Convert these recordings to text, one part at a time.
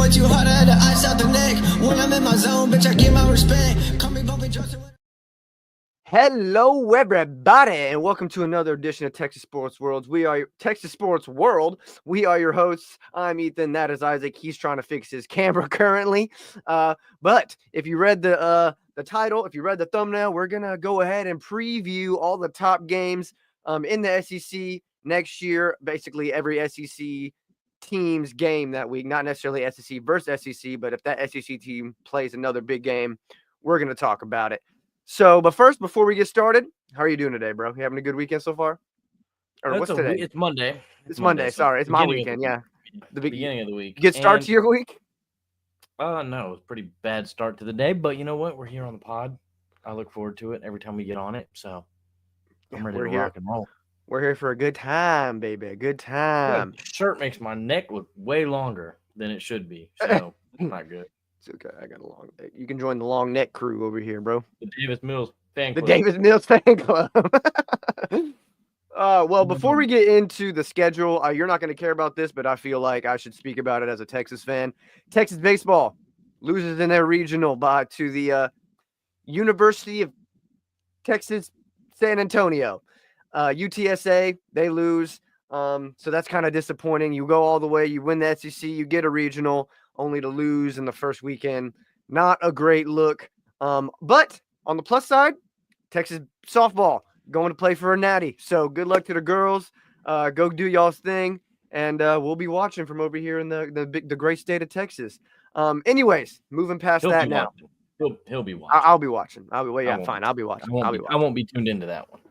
way too hard, I had to ice out the neck. When I'm in my zone, bitch, I get my respect. Call me bumping Johnson. Hello, everybody, and welcome to another edition of Texas Sports World. We are Texas Sports World. We are your hosts. I'm Ethan. That is Isaac. He's trying to fix his camera currently. But if you read the title, if you read the thumbnail, we're gonna go ahead and preview all the top games in the SEC next year. Basically, every SEC team's game that week. Not necessarily SEC versus SEC, but if that SEC team plays another big game, we're gonna talk about it. So, but first, before we get started, how are you doing today, bro? You having a good weekend so far? Or what's today? It's Monday. It's Monday. So sorry, it's my weekend. Yeah, the beginning of the week. Good start to your week. No, it was a pretty bad start to the day, but you know what? We're here on the pod. I look forward to it every time we get on it. So I'm ready to rock and roll. We're here for a good time, baby. A good time. The shirt makes my neck look way longer than it should be. So it's not good. It's okay. I got a long neck. You can join the long neck crew over here, bro. The Davis Mills fan club. The Davis Mills fan club. Well, before we get into the schedule, you're not going to care about this, but I feel like I should speak about it as a Texas fan. Texas baseball loses in their regional to the University of Texas San Antonio. UTSA, they lose. So that's kind of disappointing. You go all the way, you win the SEC, you get a regional, only to lose in the first weekend. Not a great look. But on the plus side, Texas softball going to play for a natty. So good luck to the girls. Go do y'all's thing. And we'll be watching from over here in the great state of Texas. Anyways, moving past that now. He'll be watching. I'll be watching. I'll be watching. I won't be tuned into that one.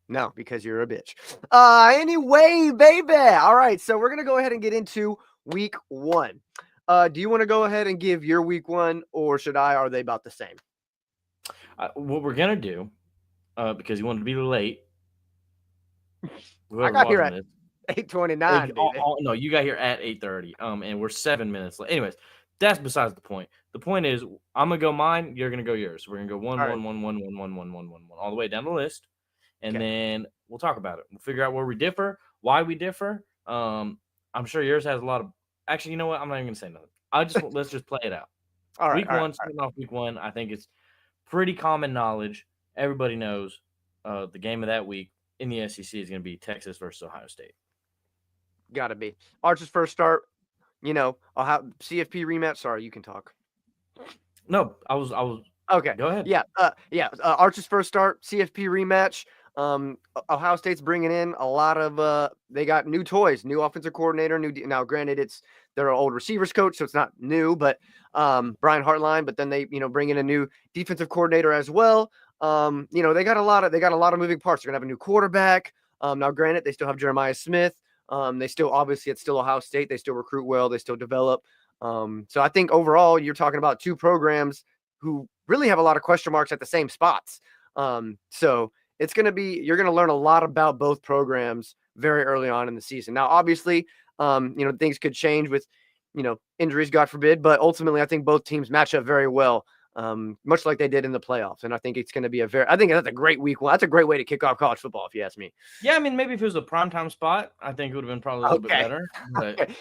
No, because you're a bitch. Anyway, baby. All right, so we're going to go ahead and get into week one. Do you want to go ahead and give your week one, or should I? Are they about the same? What we're going to do, because you wanted to be late. I got here at 8:29. No, you got here at 8:30. And we're 7 minutes late. Anyways, that's besides the point. The point is, I'm going to go mine, you're going to go yours. We're going to go 1, 1, 1, 1, 1, 1, 1, 1, 1, 1, all the way down the list. And then we'll talk about it. We'll figure out where we differ, why we differ. I'm sure yours has a lot of. Actually, you know what? I'm not even gonna say nothing. Let's just play it out. All right. Starting off week one, I think it's pretty common knowledge. Everybody knows the game of that week in the SEC is going to be Texas versus Ohio State. Got to be Arch's first start. You know, I'll have CFP rematch. Sorry, you can talk. No, I was. Okay. Go ahead. Yeah. Arch's first start, CFP rematch. Ohio State's bringing in a lot of they got new toys, new offensive coordinator, now granted it's their old receivers coach, so it's not new, but Brian Hartline, but then they bring in a new defensive coordinator as well. They got a lot of moving parts. They're gonna have a new quarterback. Now granted they still have Jeremiah Smith. It's still Ohio State. They still recruit well, they still develop. So I think overall you're talking about two programs who really have a lot of question marks at the same spots. So it's going to be, you're going to learn a lot about both programs very early on in the season. Now, obviously, things could change with, injuries, God forbid, but ultimately I think both teams match up very well, much like they did in the playoffs. And I think it's going to be I think that's a great week one. That's a great way to kick off college football, if you ask me. Yeah. I mean, maybe if it was a primetime spot, I think it would have been probably a little bit better, but Okay.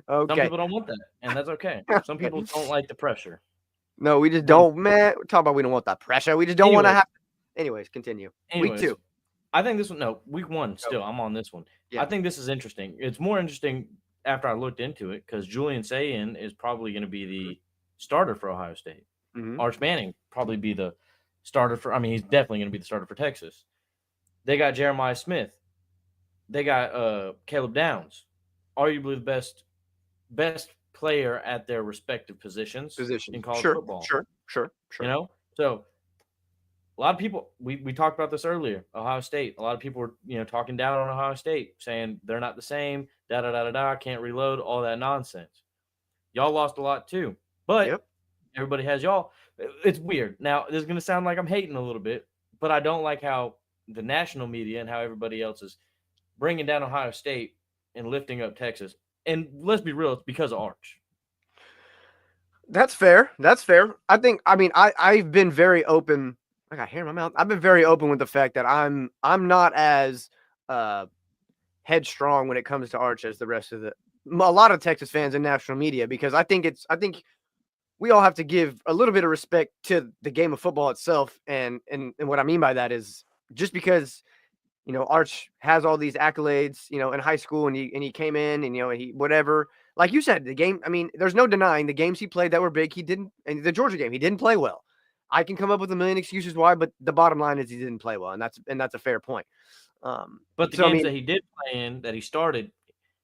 Some people don't want that, and that's okay. Some people don't like the pressure. No, we just don't, man. We're talking about we don't want that pressure. We just don't want to have. Anyways, continue. Week two. I think this one. No, week one. Still, I'm on this one. Yeah. I think this is interesting. It's more interesting after I looked into it because Julian Sayin is probably going to be the starter for Ohio State. Mm-hmm. Arch Manning probably be the starter for. I mean, he's definitely going to be the starter for Texas. They got Jeremiah Smith. They got Caleb Downs, arguably the best player at their respective positions in college football. Sure. So a lot of people, we talked about this earlier, Ohio State. A lot of people were, talking down on Ohio State, saying they're not the same, can't reload, all that nonsense. Y'all lost a lot too, but everybody has y'all. It's weird. Now, this is going to sound like I'm hating a little bit, but I don't like how the national media and how everybody else is bringing down Ohio State and lifting up Texas. And let's be real, it's because of Arch. That's fair. I've been very open. I got hair in my mouth. I've been very open with the fact that I'm not as headstrong when it comes to Arch as the rest of a lot of Texas fans and national media, because I think we all have to give a little bit of respect to the game of football itself. And what I mean by that is, just because, Arch has all these accolades, in high school, and he came in, and, he, whatever, like you said, the game, I mean, there's no denying the games he played that were big, he didn't, and the Georgia game, he didn't play well. I can come up with a million excuses why, but the bottom line is he didn't play well, and that's a fair point. But the So I games mean, that he did play in, that he started,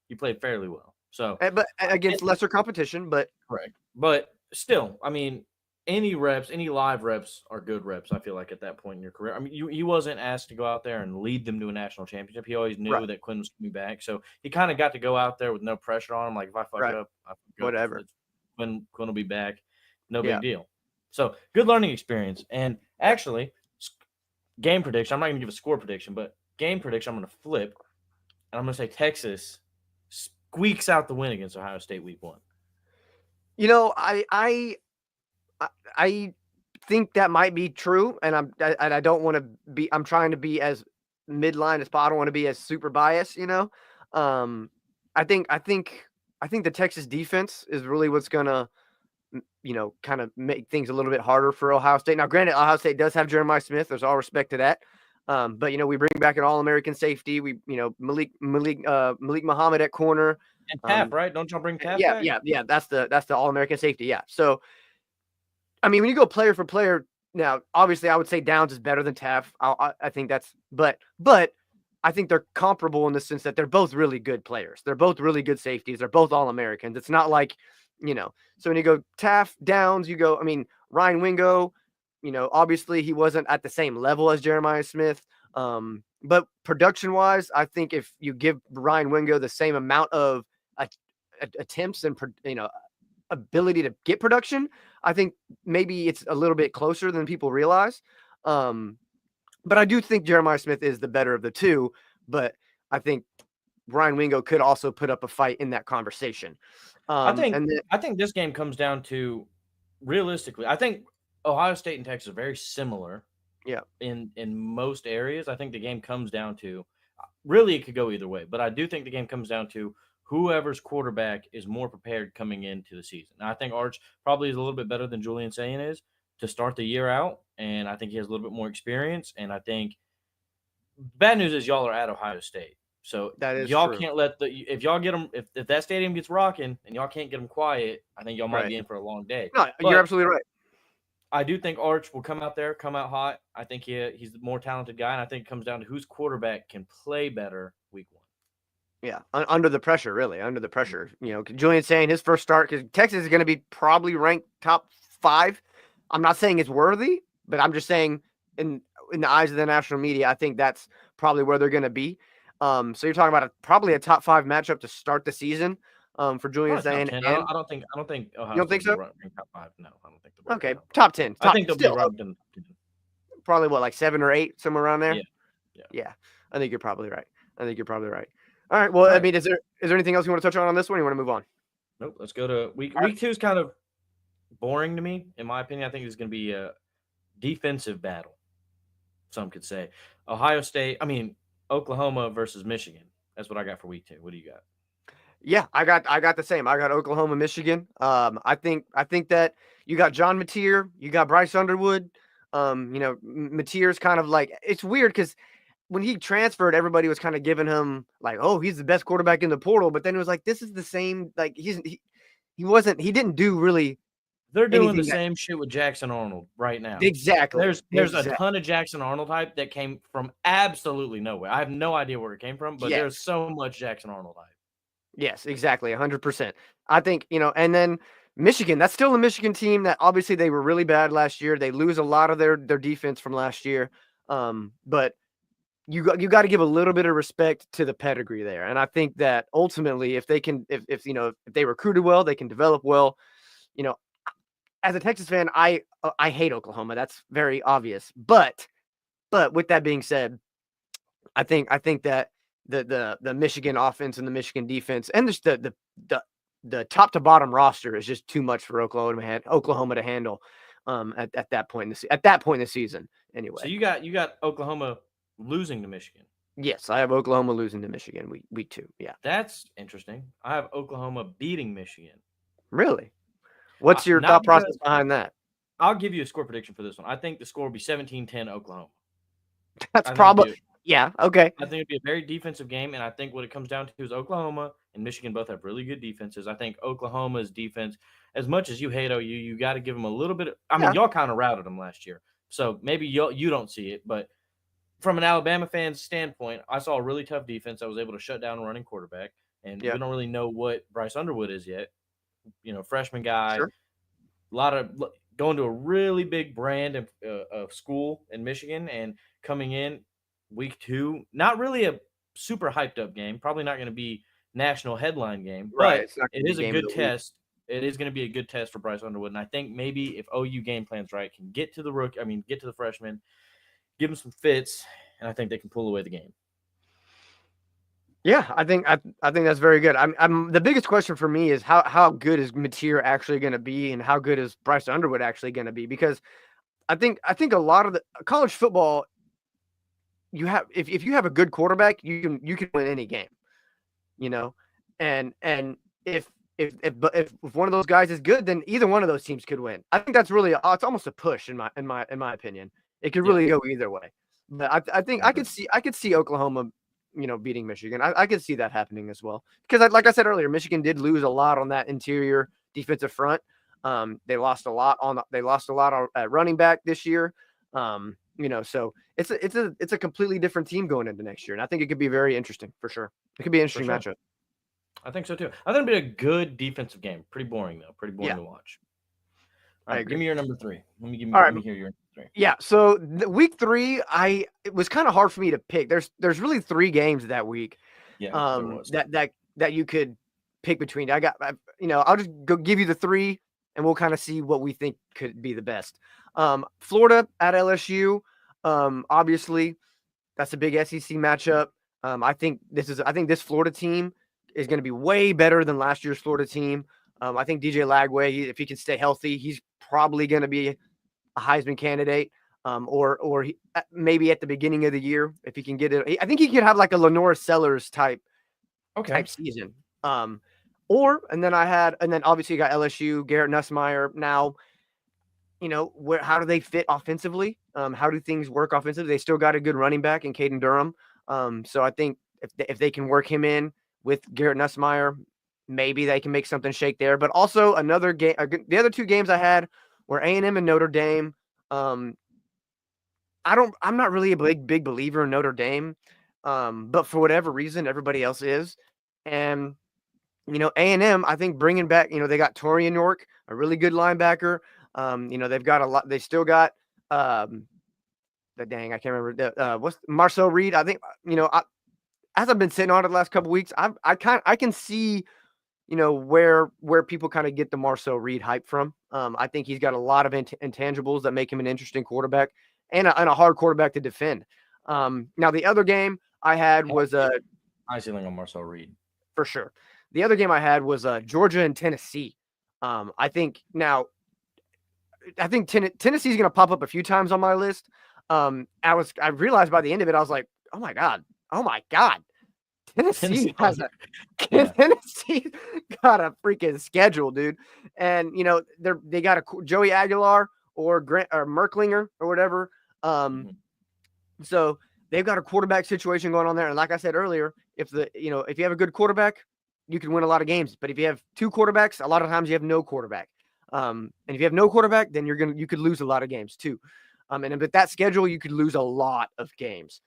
he played fairly well. So, but against lesser competition, but correct. But still, I mean, any live reps are good reps, I feel like, at that point in your career. I mean, he wasn't asked to go out there and lead them to a national championship. He always knew right, that Quinn was coming back. So he kind of got to go out there with no pressure on him. Like, if I fuck right, up, I fuck up. whatever. Quinn will be back. No Yeah. big deal. So good learning experience. And actually, game prediction, I'm not going to give a score prediction, but game prediction, I'm going to flip. And I'm going to say Texas squeaks out the win against Ohio State week 1. I think that might be true, and I don't want to be. I'm trying to be as midline as possible. I don't want to be as super biased. I think the Texas defense is really what's gonna, kind of make things a little bit harder for Ohio State. Now, granted, Ohio State does have Jeremiah Smith. There's all respect to that. But we bring back an All-American safety. We, Malik Muhammad at corner. And Taff, right? Don't y'all bring Taff back? Yeah. That's the All-American safety. Yeah. So, I mean, when you go player for player, now obviously I would say Downs is better than Taff. I think that's, but I think they're comparable in the sense that they're both really good players. They're both really good safeties. They're both All-Americans. It's not like, so when you go Taff, Downs, you go, I mean, Ryan Wingo, obviously he wasn't at the same level as Jeremiah Smith. But production-wise, I think if you give Ryan Wingo the same amount of attempts and, ability to get production, I think maybe it's a little bit closer than people realize. But I do think Jeremiah Smith is the better of the two, but I think Ryan Wingo could also put up a fight in that conversation. I think this game comes down to, realistically, I think Ohio State and Texas are very similar. Yeah. In most areas, I think the game comes down to, really it could go either way, but I do think the game comes down to whoever's quarterback is more prepared coming into the season. Now, I think Arch probably is a little bit better than Julian Sayin is to start the year out, and I think he has a little bit more experience. And I think bad news is y'all are at Ohio State, so that is y'all true. can't let if y'all get them, if that stadium gets rocking and y'all can't get them quiet, I think y'all might Right. be in for a long day. No, you're absolutely right. I do think Arch will come out hot. I think he's the more talented guy, and I think it comes down to whose quarterback can play better week 1. Yeah, under the pressure, really, under the pressure. Julian saying his first start, because Texas is going to be probably ranked top 5. I'm not saying it's worthy, but I'm just saying in the eyes of the national media, I think that's probably where they're going to be. So you're talking about probably a top 5 matchup to start the season for Julian saying. I don't think Ohio you don't think so? Top 5. No, I don't think they'll. Okay, top 10. I think they'll be ranked in probably like 7 or 8, somewhere around there. Yeah. I think you're probably right. All right. Well, I mean, is there anything else you want to touch on this one? Or you want to move on? Nope. Let's go to week 2 is kind of boring to me, in my opinion. I think it's going to be a defensive battle. Some could say Oklahoma versus Michigan. That's what I got for week 2. What do you got? Yeah, I got the same. I got Oklahoma, Michigan. I think that you got John Mateer, you got Bryce Underwood. Mateer's kind of like, it's weird because when he transferred, everybody was kind of giving him like, oh, he's the best quarterback in the portal. But then it was like, this is the same. Like he didn't do really. They're doing the same shit with Jackson Arnold right now. Exactly. There's a ton of Jackson Arnold hype that came from absolutely nowhere. I have no idea where it came from, but there's so much Jackson Arnold hype. Yes, exactly. 100%. I think, and then Michigan, that's still a Michigan team that obviously they were really bad last year. They lose a lot of their defense from last year. But you got to give a little bit of respect to the pedigree there. And I think that ultimately, if they can, if they recruited well, they can develop well. As a Texas fan, I hate Oklahoma. That's very obvious. But with that being said, I think that the Michigan offense and the Michigan defense and just the top to bottom roster is just too much for Oklahoma to handle at that point in the season anyway. So you got Oklahoma losing to Michigan. Yes, I have Oklahoma losing to Michigan week 2. Yeah. That's interesting. I have Oklahoma beating Michigan. Really? What's your Not thought process because behind that? I'll give you a score prediction for this one. I think the score will be 17-10 Oklahoma. That's I think it'd probably be yeah, okay. I think it'd be a very defensive game, and I think what it comes down to is Oklahoma and Michigan both have really good defenses. I think Oklahoma's defense, as much as you hate OU, you got to give them a little bit. I mean, Yeah. y'all kind of routed them last year, so maybe you don't see it, but from an Alabama fan's standpoint, I saw a really tough defense that was able to shut down a running quarterback, and Yeah. we don't really know what Bryce Underwood is yet. Freshman guy, Sure. a lot of going to a really big brand of school in Michigan and coming in week 2, not really a super hyped up game, probably not going to be national headline game, Right. but It's not it gonna be is a game of good the week. test. It is going to be a good test for Bryce Underwood, and I think maybe if OU game plans right, can get to get to the freshman, give him some fits, and I think they can pull away the game. Yeah, I think that's very good. I'm the biggest question for me is how good is Mateer actually going to be, and how good is Bryce Underwood actually going to be? Because I think a lot of the college football, you have if you have a good quarterback, you can win any game, you know, and if one of those guys is good, then either one of those teams could win. I think that's really it's almost a push in my opinion. It could Yeah, really go either way. But I think I agree. I could see Oklahoma, beating Michigan. I could see that happening as well. Because like I said earlier, Michigan did lose a lot on that interior defensive front. They lost a lot on running back this year. So it's a completely different team going into next year, and I think it could be very interesting for sure. It could be an For interesting sure. matchup. I think so too. I think it'll be a good defensive game. Pretty boring though. Pretty boring Yeah, to watch. All I right, give agree. me your number 3. All Let right. me hear your number 3. Yeah, so week 3, it was kind of hard for me to pick. There's really 3 games that week, Yeah, there was. that you could pick between. I'll just go give you the 3, and we'll kind of see what we think could be the best. Florida at LSU, obviously that's a big SEC matchup. I think this Florida team is going to be way better than last year's Florida team. I think DJ Lagway, if he can stay healthy, he's probably going to be a Heisman candidate, or maybe at the beginning of the year if he can get it. I think he could have like a Lenora Sellers type season. And then obviously you got LSU, Garrett Nussmeier. Now, how do they fit offensively? How do things work offensively? They still got a good running back in Caden Durham. So I think if they can work him in with Garrett Nussmeier, maybe they can make something shake there. But also another game, the other 2 games I had were A&M and Notre Dame. I'm not really a big believer in Notre Dame, but for whatever reason, everybody else is. And A&M, I think bringing back, they got Torian York, a really good linebacker. They've got a lot. They still got I can't remember what's Marcel Reed. I think as I've been sitting on it the last couple weeks, I can see where people kind of get the Marcel Reed hype from. I think he's got a lot of intangibles that make him an interesting quarterback and a hard quarterback to defend. Now the other game I had was high ceiling on Marcel Reed for sure. The other game I had was Georgia and Tennessee. I think Tennessee's going to pop up a few times on my list. I realized by the end of it, I was like, oh my god, Tennessee has Tennessee got a freaking schedule, dude. And they got a Joey Aguilar or Grant or Merklinger or whatever. So they've got a quarterback situation going on there. And like I said earlier, if you have a good quarterback, you can win a lot of games. But if you have 2 quarterbacks, a lot of times you have no quarterback. And if you have no quarterback, then you could lose a lot of games too. And with that schedule, you could lose a lot of games.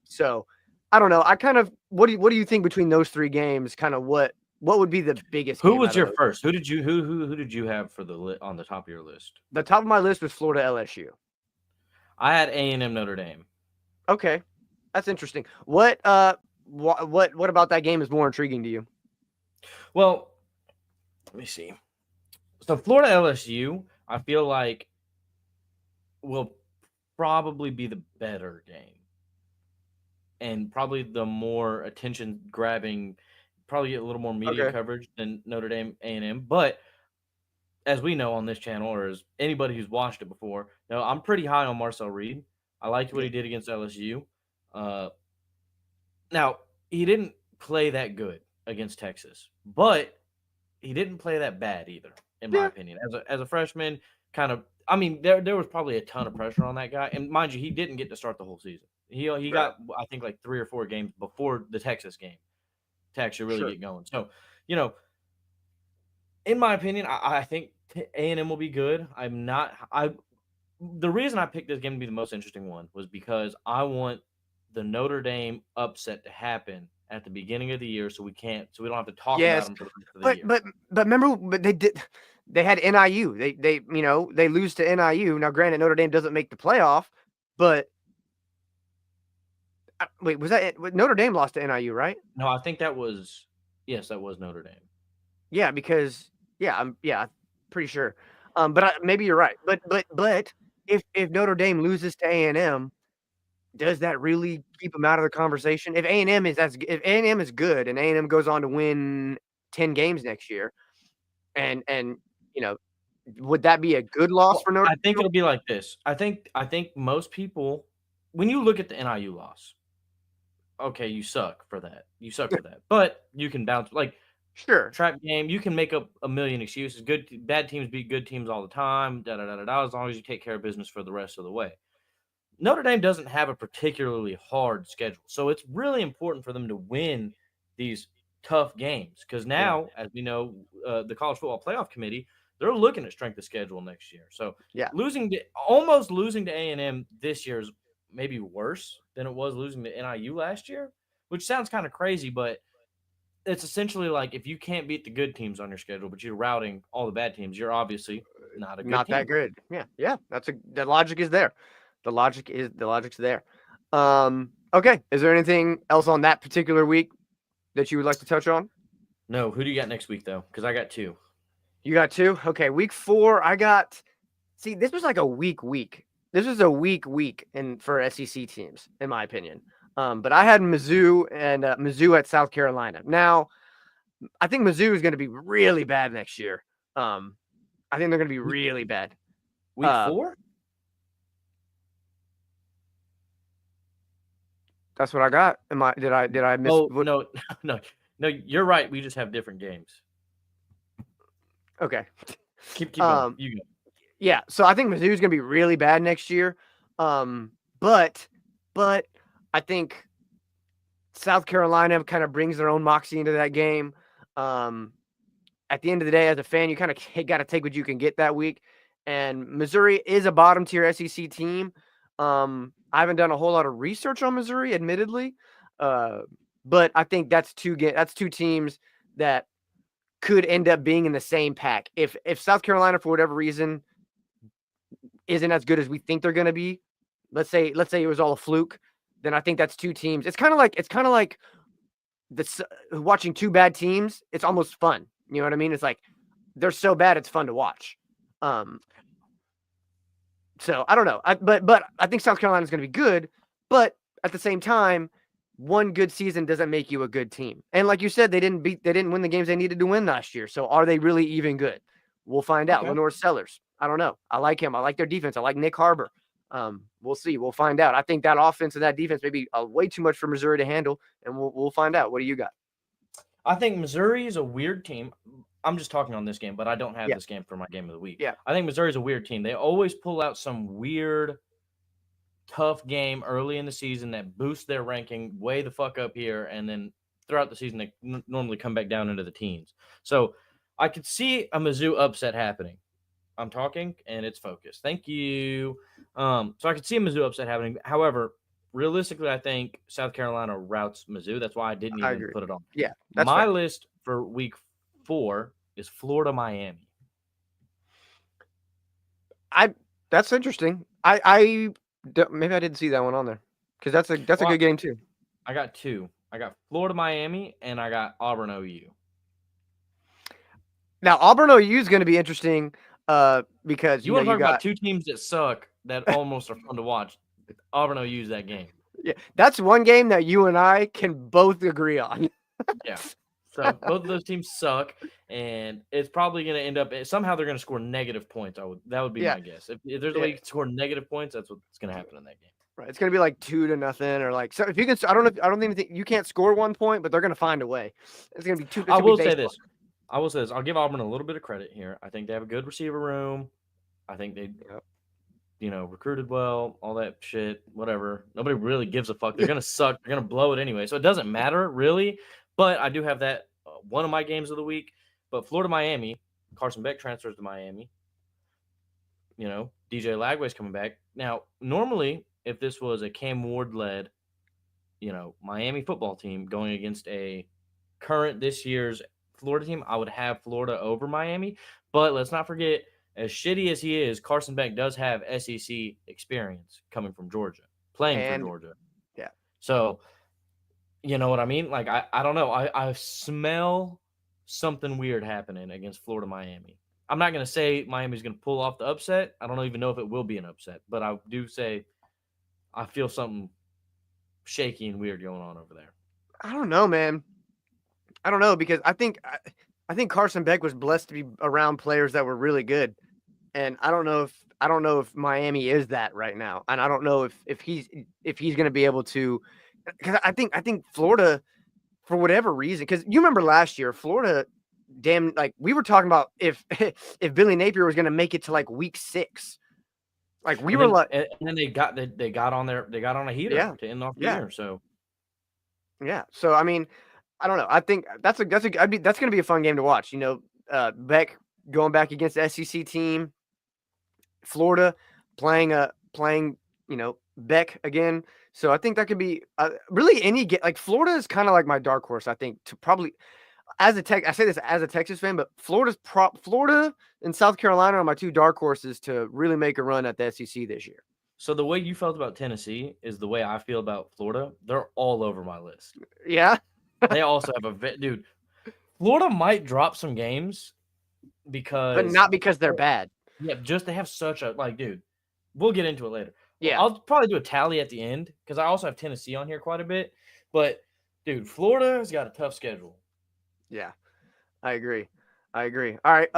So I don't know. What do you think between those 3 games? Kind of what would be the biggest? Who was your first? Who did you have for on the top of your list? The top of my list was Florida LSU. I had A&M Notre Dame. Okay, that's interesting. What about that game is more intriguing to you? Well, let me see. So Florida LSU, I feel like will probably be the better game. And probably the more attention grabbing, probably get a little more media coverage than Notre Dame A&M. But as we know on this channel, or as anybody who's watched it before, I'm pretty high on Marcel Reed. I liked what he did against LSU. Now, he didn't play that good against Texas, but he didn't play that bad either, in my Yeah, opinion. As a freshman, kind of. I mean, there was probably a ton of pressure on that guy, and mind you, he didn't get to start the whole season. He right. got, I think, like 3 or 4 games before the Texas game to actually really Sure. get going. So, you know, in my opinion, I think A&M will be good. I'm not. I The reason I picked this game to be the most interesting one was because I want the Notre Dame upset to happen at the beginning of the year, so we don't have to talk about Yes, them for the rest of the but year. but but remember, but they had NIU. They lose to NIU. Now, granted, Notre Dame doesn't make the playoff, but wait, was that it? Notre Dame lost to NIU, right? No, I think that was yes, that was Notre Dame. Yeah, because I'm pretty sure. But maybe you're right. But if Notre Dame loses to A&M, does that really keep them out of the conversation? If A&M is good and A&M goes on to win 10 games next year, and you know, would that be a good loss Well, for Notre I think Dame? it'll be like this. I think most people, when you look at the NIU loss, okay, you suck for that. You suck for that, but you can bounce. Like Sure. trap game, you can make up a million excuses. Bad teams beat good teams all the time. Da da da da da. As long as you take care of business for the rest of the way. Notre Dame doesn't have a particularly hard schedule, so it's really important for them to win these tough games because Yeah. now, as we know, the College Football Playoff Committee, they're looking at strength of schedule next year. So Yeah. almost losing to A&M this year is maybe worse than it was losing to NIU last year, which sounds kind of crazy, but it's essentially like if you can't beat the good teams on your schedule, but you're routing all the bad teams, you're obviously not a good Not that team. good. Yeah. Yeah. The logic is there. The logic's there. Okay. Is there anything else on that particular week that you would like to touch on? No, who do you got next week though? Because I got two. You got two? Okay. Week 4, I got. See, this was like a week. This was a week for SEC teams, in my opinion. But I had Mizzou and Mizzou at South Carolina. Now, I think Mizzou is going to be really bad next year. I think they're going to be Week, really bad. week Uh, 4? that's what I got. Did I miss Oh what? no, no. You're right. We just have different games. Okay. Keep going. Um, You go. yeah. So I think Mizzou is going to be really bad next year. But I think South Carolina kind of brings their own moxie into that game. At the end of the day, as a fan, you kind of got to take what you can get that week. And Missouri is a bottom tier SEC team. I haven't done a whole lot of research on Missouri, admittedly, but I think that's two teams that could end up being in the same pack. If South Carolina, for whatever reason, isn't as good as we think they're going to be, let's say it was all a fluke, then I think that's two teams. It's kind of like this watching two bad teams. It's almost fun. You know what I mean? It's like they're so bad, it's fun to watch. So I don't know. But I think South Carolina is going to be good. But at the same time, one good season doesn't make you a good team. And like you said, they didn't win the games they needed to win last year. So are they really even good? We'll find out. Okay. Lenore Sellers. I don't know. I like him. I like their defense. I like Nick Harbor. We'll see. We'll find out. I think that offense and that defense may be way too much for Missouri to handle, and we'll find out. What do you got? I think Missouri is a weird team. I'm just talking on this game, but I don't have Yeah. this game for my game of the week. Yeah. I think Missouri's a weird team. They always pull out some weird, tough game early in the season that boosts their ranking way the fuck up here, and then throughout the season they normally come back down into the teens. So I could see a Mizzou upset happening. I'm talking and it's focused. Thank you. So I could see a Mizzou upset happening. However, realistically, I think South Carolina routes Mizzou. That's why I didn't I even agree. put it on. Yeah, that's My fair. list for week 4 is Florida, Miami. That's interesting. Maybe I didn't see that one on there because that's a good game too. I got 2. I got Florida, Miami, and I got Auburn, OU. Now Auburn OU is going to be interesting because You want to you talk about got 2 teams that suck that almost are fun to watch? Auburn, OU is that game. yeah, that's one game that you and I can both agree on. Yeah. So both of those teams suck, and it's probably going to end up somehow they're going to score negative points. That would be Yeah. my guess. If there's a way you can score negative points, that's what's going to happen in that game. Right. It's going to be like 2-0 or like, so if you can, I don't even think you can't score 1 point, but they're going to find a way. It's going to be two. I will say this. I'll give Auburn a little bit of credit here. I think they have a good receiver room. I think they, recruited well, all that shit, whatever. Nobody really gives a fuck. They're going to suck. They're going to blow it anyway. So it doesn't matter really. But I do have that one of my games of the week. But Florida-Miami, Carson Beck transfers to Miami. DJ Lagway's coming back. Now, normally, if this was a Cam Ward-led, Miami football team going against a current this year's Florida team, I would have Florida over Miami. But let's not forget, as shitty as he is, Carson Beck does have SEC experience coming from Georgia, playing for Georgia. Yeah. So, you know what I mean? Like, I don't know. I smell something weird happening against Florida-Miami. I'm not going to say Miami's going to pull off the upset. I don't even know if it will be an upset. But I do say I feel something shaky and weird going on over there. I don't know, man. I don't know, because I think Carson Beck was blessed to be around players that were really good, and I don't know if Miami is that right now, and I don't know if he's going to be able to, because I think Florida, for whatever reason, because you remember last year Florida, like we were talking about if Billy Napier was going to make it to like week 6. Like we were like, and then they got on a heater to end off the year. So so I mean, I don't know. I think that's going to be a fun game to watch. Beck going back against the SEC team, Florida playing Beck again. So I think that could be really any game. Like Florida is kind of like my dark horse. I think to probably I say this as a Texas fan, but Florida and South Carolina are my 2 dark horses to really make a run at the SEC this year. So the way you felt about Tennessee is the way I feel about Florida. They're all over my list. Yeah. They also have dude. Florida might drop some games but not because they're bad. Yeah, just they have such a dude. We'll get into it later. Yeah, I'll probably do a tally at the end because I also have Tennessee on here quite a bit. But dude, Florida's got a tough schedule. Yeah, I agree. All right,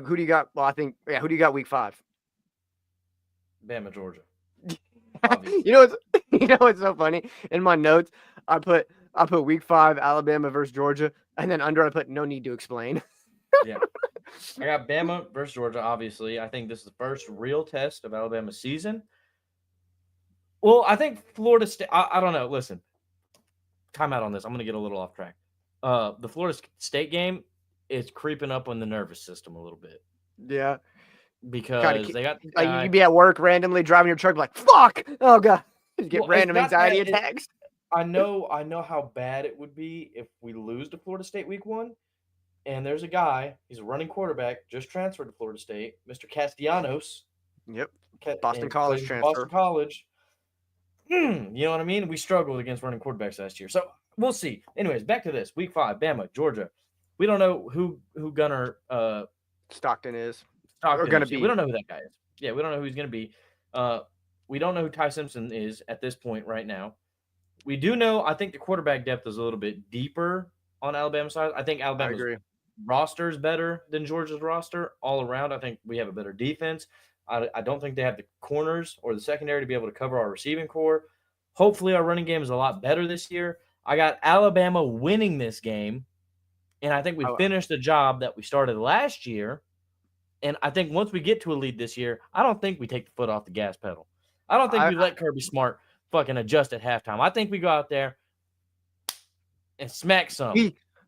who do you got? Well, who do you got week 5? Bama, Georgia. You know what's so funny? In my notes, I put week 5 Alabama versus Georgia, and then under I put no need to explain. Yeah. I got Bama versus Georgia, obviously. I think this is the first real test of Alabama's season. Well, I think Florida State – I don't know. Listen, time out on this. I'm going to get a little off track. The Florida State game is creeping up on the nervous system a little bit. Yeah. Because they got – you'd be at work randomly driving your truck like, fuck! Oh, God. You get random anxiety attacks. I know how bad it would be if we lose to Florida State week 1. And there's a guy, he's a running quarterback, just transferred to Florida State, Mr. Castellanos. Yep. Boston College transfer. Boston College. You know what I mean? We struggled against running quarterbacks last year. So we'll see. Anyways, back to this. Week 5, Bama, Georgia. We don't know who Gunner Stockton is. Or going to be. We don't know who that guy is. Yeah, we don't know who he's going to be. We don't know who Ty Simpson is at this point right now. We do know, I think the quarterback depth is a little bit deeper on Alabama's side. I think Alabama's roster is better than Georgia's roster all around. I think we have a better defense. I don't think they have the corners or the secondary to be able to cover our receiving core. Hopefully our running game is a lot better this year. I got Alabama winning this game, and I think we finished the job that we started last year. And I think once we get to a lead this year, I don't think we take the foot off the gas pedal. I don't think we let Kirby Smart fucking adjust at halftime. I think we go out there and smack some.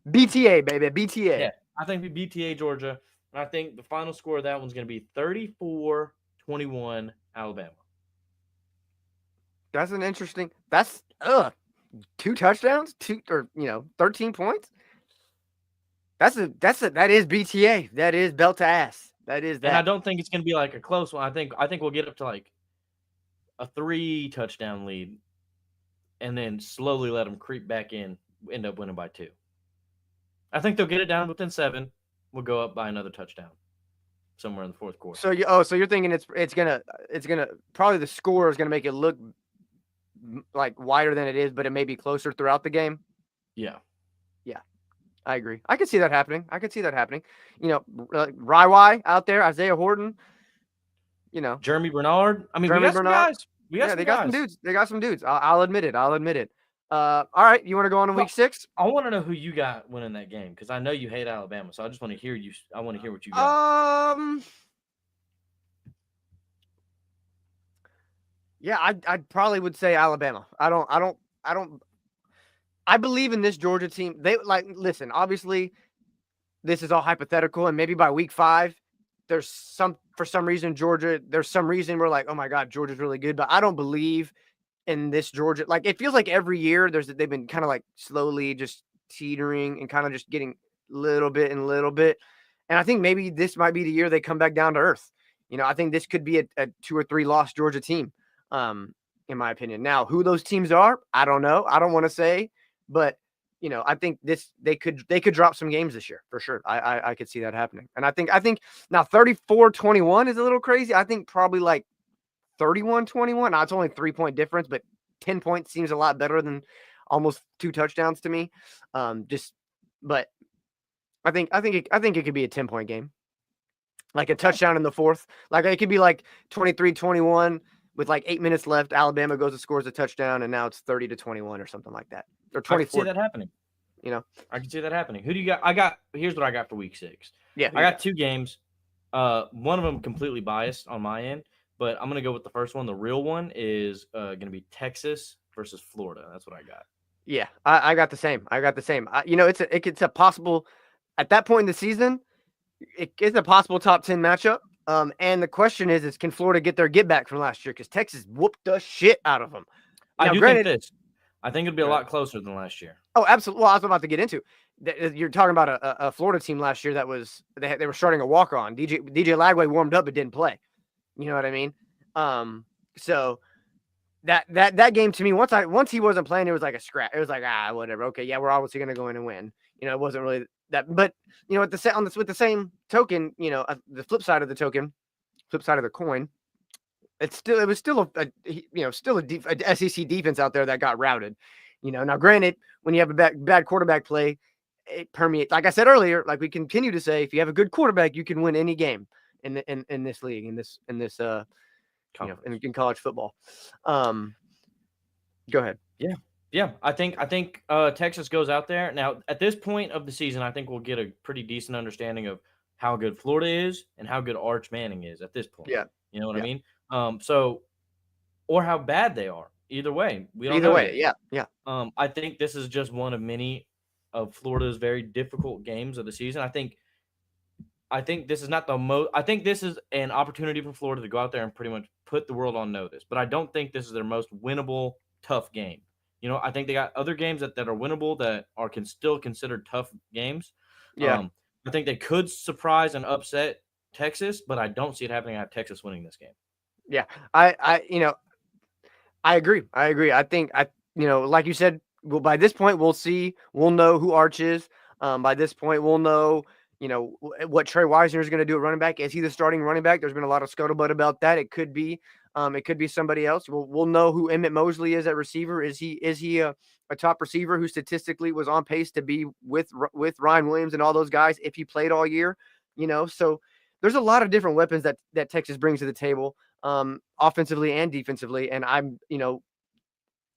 BTA, baby, BTA. Yeah, I think we BTA Georgia. And I think the final score of that one's going to be 34-21 Alabama. That's an interesting. That's 2 touchdowns, 13 points. That is BTA. That is belt to ass. That is that. And I don't think it's going to be like a close one. I think we'll get up to like a 3 touchdown lead, and then slowly let them creep back in. End up winning by 2. I think they'll get it down within 7. We'll go up by another touchdown somewhere in the fourth quarter. So you're thinking it's gonna probably the score is gonna make it look like wider than it is, but it may be closer throughout the game. Yeah. I agree. I could see that happening. Rywai out there, Isaiah Horton. Jeremy Bernard. I mean, Jeremy we got some guys. We got Yeah, some they got some guys. dudes. They got some dudes. I'll admit it. I'll admit it. All right, you want to go on to Well, week 6? I want to know who you got winning that game because I know you hate Alabama, so I just want to hear you. I want to hear what you got. Yeah, I probably would say Alabama. I believe in this Georgia team. They listen, obviously this is all hypothetical, and maybe by week 5, there's for some reason there's some reason we're like, oh my God, Georgia's really good. But I don't believe in this Georgia. Like, it feels like every year they've been kind of like slowly just teetering and kind of just getting little bit and little bit. And I think maybe this might be the year they come back down to earth. I think this could be a 2 or 3 loss Georgia team, in my opinion. Now, who those teams are, I don't know. I don't want to say, but I think they could drop some games this year for sure. I could see that happening. And I think now 34-21 is a little crazy. I think probably like 31-21. Now it's only 3-point difference, but 10 points seems a lot better than almost 2 touchdowns to me. But I think it could be a 10-point game. Like a touchdown in the fourth. Like it could be like 23-21 with like 8 minutes left. Alabama goes and scores a touchdown, and now it's 30-21 or something like that. Or 24. I can see that happening. I can see that happening. Who do you got? Here's what I got for week 6. Yeah. I got 2 games. One of them completely biased on my end, but I'm going to go with the first one. The real one is going to be Texas versus Florida. That's what I got. Yeah, I got the same. It's a possible, at that point in the season, it's a possible top 10 matchup. And the question is can Florida get their get back from last year? Because Texas whooped the shit out of them. I think this. I think it'll be a lot closer than last year. Oh, absolutely. Well, I was about to get into. You're talking about a Florida team last year that was they were starting a walk on. DJ Lagway warmed up but didn't play. You know what I mean? So that game to me, once he wasn't playing, it was like a scrap. It was like whatever. Okay, yeah, we're obviously gonna go in and win. It wasn't really that. But with the same token, the flip side of the coin, it was still a SEC defense out there that got routed. Now granted, when you have a bad quarterback play, it permeates. Like I said earlier, like we continue to say, if you have a good quarterback, you can win any game in this league, in college football. Go ahead. Yeah. I think Texas goes out there now. At this point of the season, I think we'll get a pretty decent understanding of how good Florida is and how good Arch Manning is at this point. Yeah, you know what I mean. Or how bad they are. Either way, we don't know. Either way, yeah. I think this is just one of many of Florida's very difficult games of the season. I think this is not the most. I think this is an opportunity for Florida to go out there and pretty much put the world on notice. But I don't think this is their most winnable, tough game. I think they got other games that are winnable that can still considered tough games. Yeah. I think they could surprise and upset Texas, but I don't see it happening. I have Texas winning this game. Yeah, I agree. I think like you said, by this point we'll know who Arch is. By this point we'll know what Trey Wisner is going to do at running back. Is he the starting running back? There's been a lot of scuttlebutt about that. It could be somebody else. We'll know who Emmett Mosley is at receiver. Is he a top receiver who statistically was on pace to be with Ryan Williams and all those guys if he played all year? So there's a lot of different weapons that Texas brings to the table, offensively and defensively. And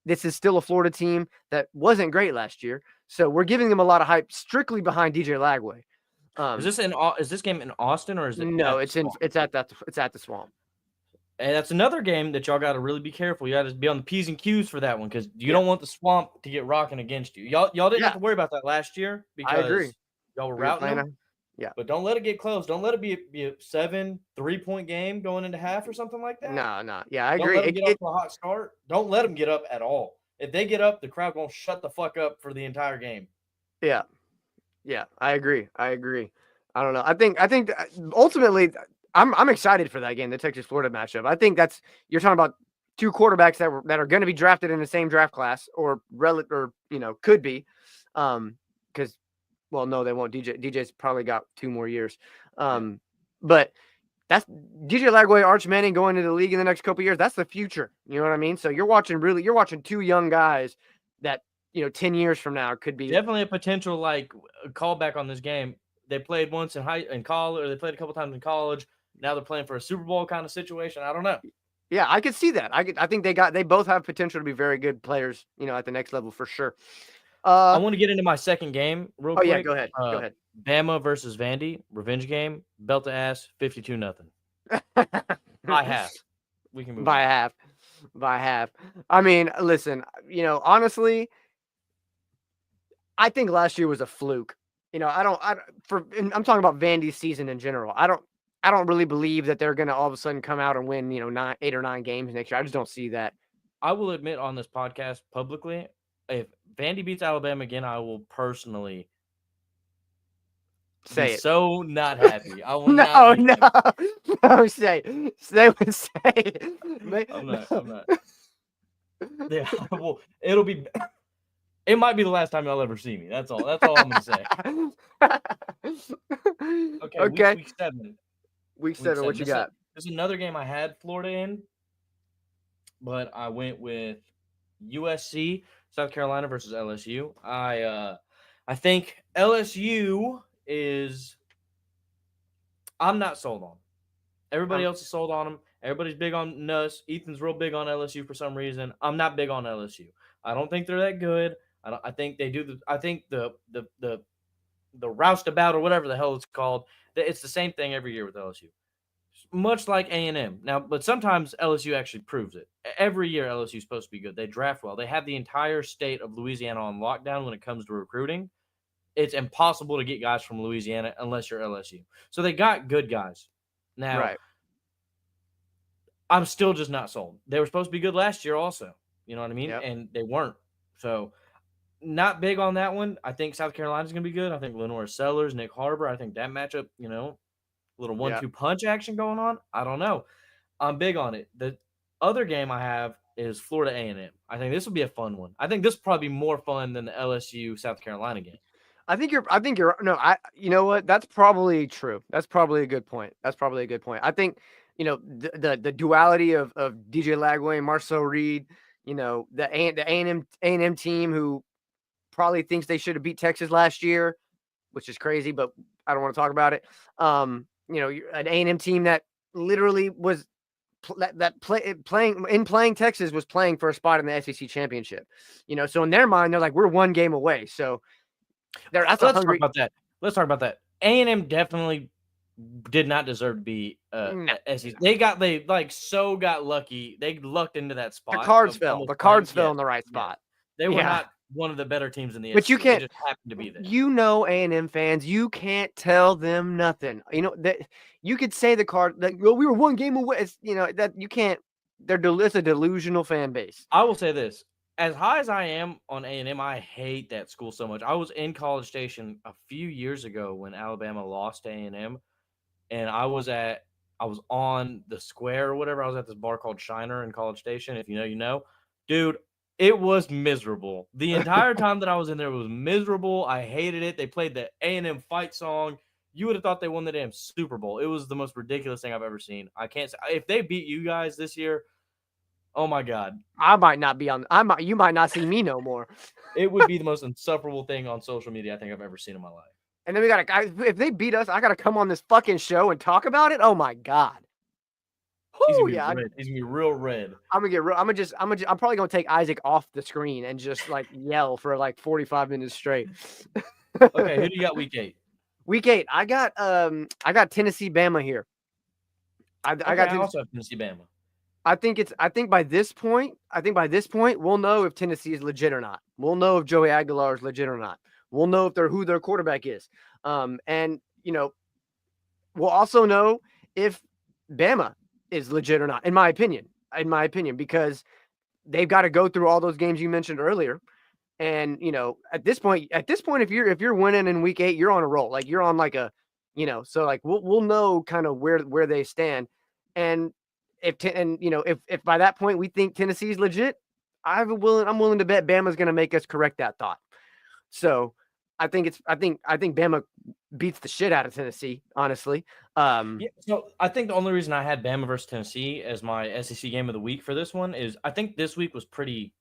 this is still a Florida team that wasn't great last year. So we're giving them a lot of hype strictly behind DJ Lagway. Is this game in Austin or is it? No, it's at the Swamp. And that's another game that y'all got to really be careful. You got to be on the P's and Q's for that one because you don't want the Swamp to get rocking against you. Y'all didn't have to worry about that last year because I agree. Y'all were routing them. Yeah, but don't let it get close. Don't let it be a 7 3-point game going into half or something like that. No. Yeah, I agree. Don't let them get up to a hot start. Don't let them get up at all. If they get up, the crowd won't shut the fuck up for the entire game. Yeah, I agree. I don't know. I think ultimately, I'm excited for that game, the Texas Florida matchup. I think you're talking about 2 quarterbacks that are going to be drafted in the same draft class or could be, because. Well, no, they won't. DJ's probably got 2 more years. But that's DJ Lagway, Arch Manning going into the league in the next couple of years. That's the future. You know what I mean? So you're watching 2 young guys that, 10 years from now could be definitely a potential callback on this game. They played once in college, or they played a couple times in college. Now they're playing for a Super Bowl kind of situation. I don't know. Yeah, I could see that. I think they both have potential to be very good players, at the next level for sure. I Uh, want to get into my second game real oh yeah, quick. go ahead. Go ahead. Bama versus Vandy, revenge game, belt to ass, 52-0. By half. We can move By on. half. By half. I mean, listen, honestly, I think last year was a fluke. I'm talking about Vandy's season in general. I don't really believe that they're going to all of a sudden come out and win, 8 or 9 games next year. I just don't see that. I will admit on this podcast publicly, if Vandy beats Alabama again, I will personally be Say it. so not happy. I will not No, be no, happy. no. Say would say. I'm not. I'm not. Yeah, well, it'll be. It might be the last time y'all ever see me. That's all. That's all I'm gonna say. Okay, week Okay. week 7. Week Week 7. 7. What you got? This is another game I had Florida in, but I went with USC, South Carolina versus LSU. I think LSU is. I'm not sold on. Everybody else is sold on them. Everybody's big on Nuss. Ethan's real big on LSU for some reason. I'm not big on LSU. I don't think they're that good. I think they do the. I think the roustabout or whatever the hell it's called. It's the same thing every year with LSU. Much like A&M. Now, but sometimes LSU actually proves it. Every year LSU is supposed to be good. They draft well. They have the entire state of Louisiana on lockdown when it comes to recruiting. It's impossible to get guys from Louisiana unless you're LSU. So they got good guys. Now, Right. I'm still just not sold. They were supposed to be good last year also. You know what I mean? Yep. And they weren't. So not big on that one. I think South Carolina's going to be good. I think Lenore Sellers, Nick Harbor. I think that matchup, little Yep. 1-2 punch action going on. I don't know. I'm big on it. The other game I have is Florida A&M. I think this will be a fun one. I think this will probably be more fun than the LSU South Carolina game. I think you're no, you know what? That's probably true. That's probably a good point. I think, the duality of DJ Lagway and Marcel Reed, the A&M team who probably thinks they should have beat Texas last year, which is crazy, but I don't want to talk about it. An A&M team that literally was playing Texas was playing for a spot in the SEC championship. So in their mind, they're like, we're one game away. So that's a hungry. Let's talk about that. A&M definitely did not deserve to be No. SEC. They got lucky. They lucked into that spot. The cards fell. The cards fell in the right spot. They were not one of the better teams in the But SEC. you can't. They just happened to be there. A&M fans, you can't tell them nothing. That you could say the card like, well, we were one game away. It's, that you can't. It's a delusional fan base. I will say this: as high as I am on A&M, I hate that school so much. I was in College Station a few years ago when Alabama lost to A&M, and I was on the square or whatever. I was at this bar called Shiner in College Station. If you know, you know. Dude, it was miserable. The entire time that I was in there was miserable. I hated it. They played the A&M fight song. You would have thought they won the damn Super Bowl. It was the most ridiculous thing I've ever seen. I can't say if they beat you guys this year, oh my God. I might not be on. You might not see me no more. It would be the most insufferable thing on social media I think I've ever seen in my life. And then if they beat us, I gotta come on this fucking show and talk about it. Oh my God. He's gonna be red. He's gonna be real red. I'm probably gonna take Isaac off the screen and just like yell for like 45 minutes straight. Okay, who do you got week 8? Week 8, I got Tennessee Bama here. I also have Tennessee Bama. I think by this point, we'll know if Tennessee is legit or not. We'll know if Joey Aguilar is legit or not. We'll know if who their quarterback is. And we'll also know if Bama is legit or not, in my opinion, because they've got to go through all those games you mentioned earlier. And, at this point, if you're winning in week 8, you're on a roll. Like you're on like a, so like we'll know kind of where they stand. And if by that point we think Tennessee's legit, I'm willing to bet Bama's going to make us correct that thought. So I think Bama beats the shit out of Tennessee, honestly. So I think the only reason I had Bama versus Tennessee as my SEC game of the week for this one is I think this week was pretty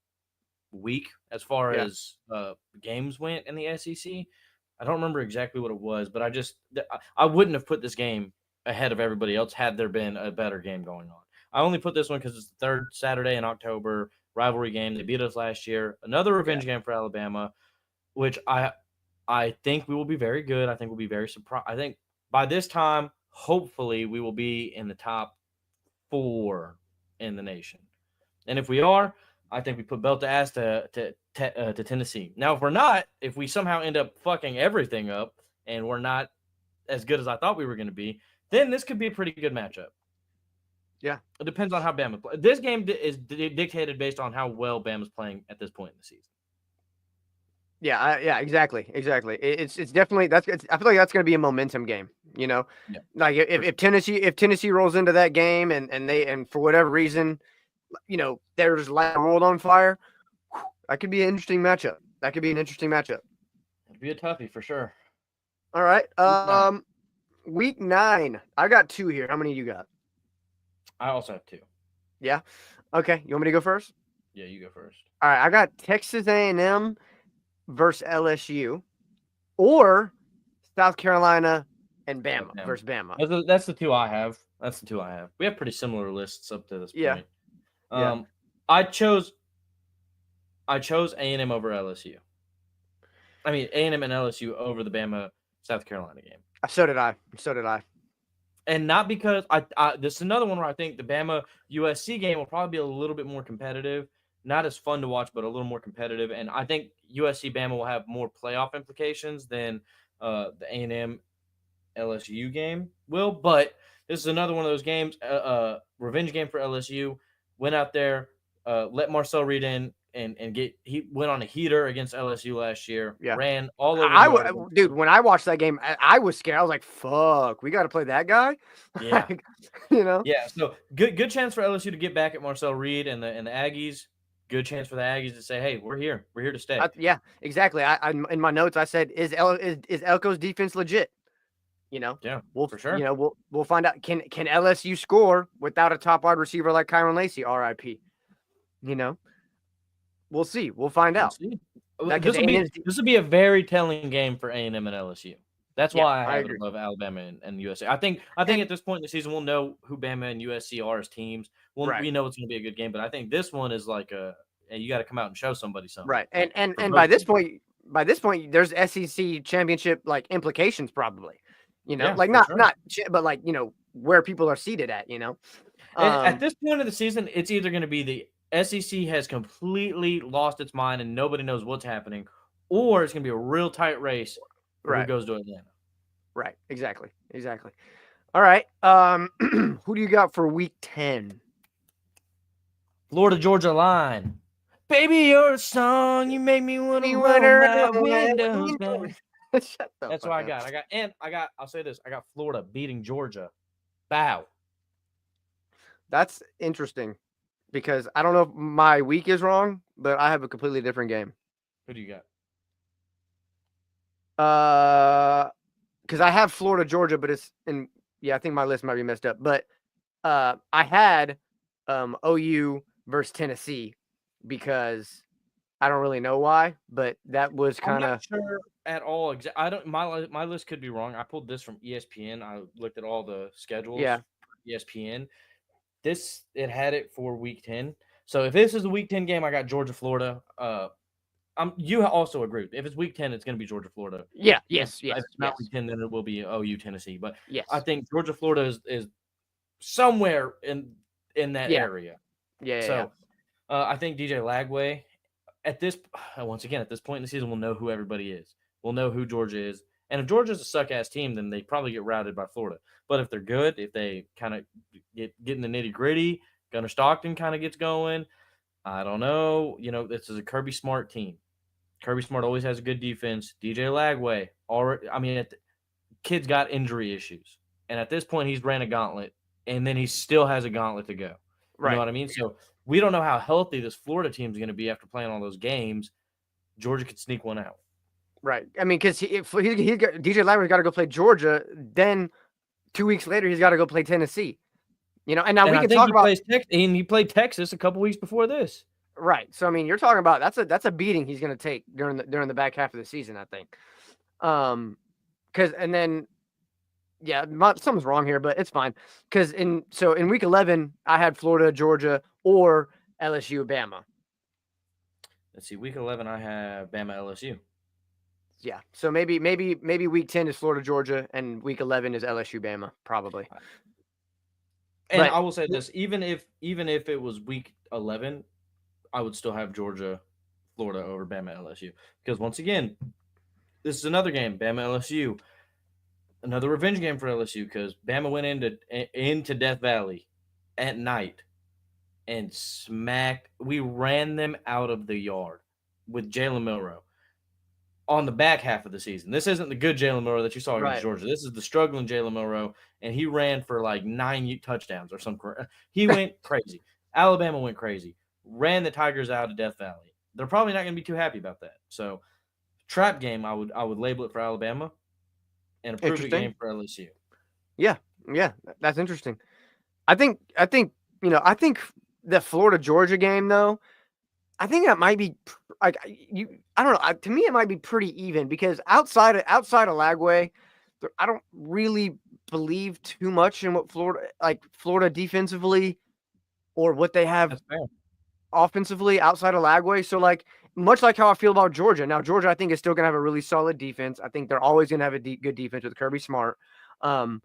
weak as far as games went in the SEC. I don't remember exactly what it was, but I wouldn't have put this game ahead of everybody else had there been a better game going on. I only put this one because it's the third Saturday in October rivalry game. They beat us last year. Another revenge game for Alabama, which I think we will be very good. I think we'll be very surprised. I think by this time, hopefully, we will be in the top 4 in the nation. And if we are, I think we put belt to ass to Tennessee. Now, if we're not, if we somehow end up fucking everything up and we're not as good as I thought we were going to be, then this could be a pretty good matchup. Yeah. It depends on how Bama plays. This game is dictated based on how well Bama's playing at this point in the season. Yeah, exactly. It's definitely I feel like that's going to be a momentum game. Yeah. Like if Tennessee rolls into that game and for whatever reason, there's light world on fire, that could be an interesting matchup. It'd be a toughie for sure. All right. Week 9. I got 2 here. How many you got? I also have 2. Yeah. Okay. You want me to go first? Yeah, you go first. All right. I got Texas A&M versus LSU, or South Carolina and Bama versus Bama. That's the 2 I have. We have pretty similar lists up to this point. Yeah. I chose A&M over LSU. I mean, A&M and LSU over the Bama South Carolina game. So did I. And not because this is another one where I think the Bama USC game will probably be a little bit more competitive. Not as fun to watch, but a little more competitive. And I think USC Bama will have more playoff implications than the A&M LSU game will. But this is another one of those games, revenge game for LSU. Went out there, let Marcel Reed in, and he went on a heater against LSU last year. Yeah. Ran all over. Dude, when I watched that game, I was scared. I was like, "Fuck, we got to play that guy." Yeah. Yeah. So good chance for LSU to get back at Marcel Reed and the Aggies. Good chance for the Aggies to say, "Hey, we're here. We're here to stay." Yeah, exactly. I in my notes I said, "Is Elko's defense legit?" Yeah, for sure. We'll find out. Can LSU score without a top wide receiver like Kyron Lacey? R.I.P. We'll see. We'll find out. This will be a very telling game for A&M and LSU. That's why I have it above Alabama and USC. I think at this point in the season we'll know who Bama and USC are as teams. We know it's going to be a good game, but I think this one is like you got to come out and show somebody something. Right. And by this point, there's SEC championship like implications probably. But like where people are seated at. At this point of the season, it's either going to be the SEC has completely lost its mind and nobody knows what's happening, or it's going to be a real tight race. Who goes to Atlanta? Right. Exactly. All right. Who do you got for week 10? Florida Georgia line. Baby, you're a song. You make me want to run my windows down. That's what I got. I'll say this. I got Florida beating Georgia. Bow. That's interesting because I don't know if my week is wrong, but I have a completely different game. Who do you got? Because I have Florida, Georgia, but I think my list might be messed up. But I had OU versus Tennessee because I don't really know why, but that was kind of sure at all. I don't. My list could be wrong. I pulled this from ESPN. I looked at all the schedules. Yeah. ESPN. It had it for week 10. So if this is a week 10 game, I got Georgia, Florida. You also agree. If it's week 10, it's going to be Georgia, Florida. Yeah. Yes. If it's not week 10, then it will be OU, Tennessee. But yes, I think Georgia, Florida is somewhere in that area. Yeah. So I think DJ Lagway at this point in the season, we'll know who everybody is. We'll know who Georgia is. And if Georgia's a suck-ass team, then they probably get routed by Florida. But if they're good, if they kind of get in the nitty-gritty, Gunnar Stockton kind of gets going, I don't know. This is a Kirby Smart team. Kirby Smart always has a good defense. DJ Lagway, kid's got injury issues. And at this point, he's ran a gauntlet, and then he still has a gauntlet to go. You know what I mean? So we don't know how healthy this Florida team is going to be after playing all those games. Georgia could sneak one out. Right. I mean, because DJ Lagway's got to go play Georgia, then 2 weeks later he's got to go play Tennessee. And now we can talk about. He played Texas a couple weeks before this. Right. So I mean, you're talking about that's a beating he's going to take during the back half of the season, I think. Because and then Yeah, something's wrong here, but it's fine. Because in week 11, I had Florida, Georgia, or LSU, Bama. Let's see. Week 11, I have Bama LSU. Yeah, so maybe week 10 is Florida, Georgia, and week 11 is LSU, Bama, probably. And But I will say this: even if it was week 11, I would still have Georgia, Florida over Bama LSU because once again, this is another game. Bama LSU, another revenge game for LSU because Bama went into Death Valley at night and smacked. We ran them out of the yard with Jalen Milroe on the back half of the season. This isn't the good Jalen Milroe that you saw against Right. Georgia. This is the struggling Jalen Milroe, and he ran for like 9 touchdowns or something. He went crazy. Alabama went crazy. Ran the Tigers out of Death Valley. They're probably not going to be too happy about that. So, trap game, I would label it for Alabama, and a prove it game for LSU. Yeah, that's interesting. I think the Florida Georgia game though. I think that might be like I don't know. To me, it might be pretty even because outside of Lagway, I don't really believe too much in what Florida defensively or what they have offensively outside of Lagway. So like much like how I feel about Georgia. Now Georgia, I think is still gonna have a really solid defense. I think they're always gonna have a good defense with Kirby Smart, and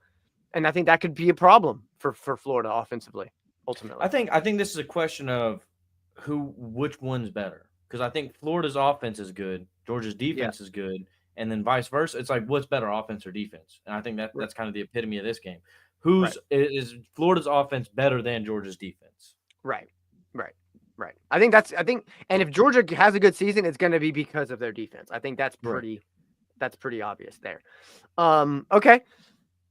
I think that could be a problem for Florida offensively. Ultimately, I think this is a question of which one's better because I think Florida's offense is good, Georgia's defense is good, and then vice versa. It's like what's better, offense or defense? And I think that's kind of the epitome of this game. Is Florida's offense better than Georgia's defense? Right. I think, and if Georgia has a good season, it's going to be because of their defense. I think that's pretty obvious there. Okay.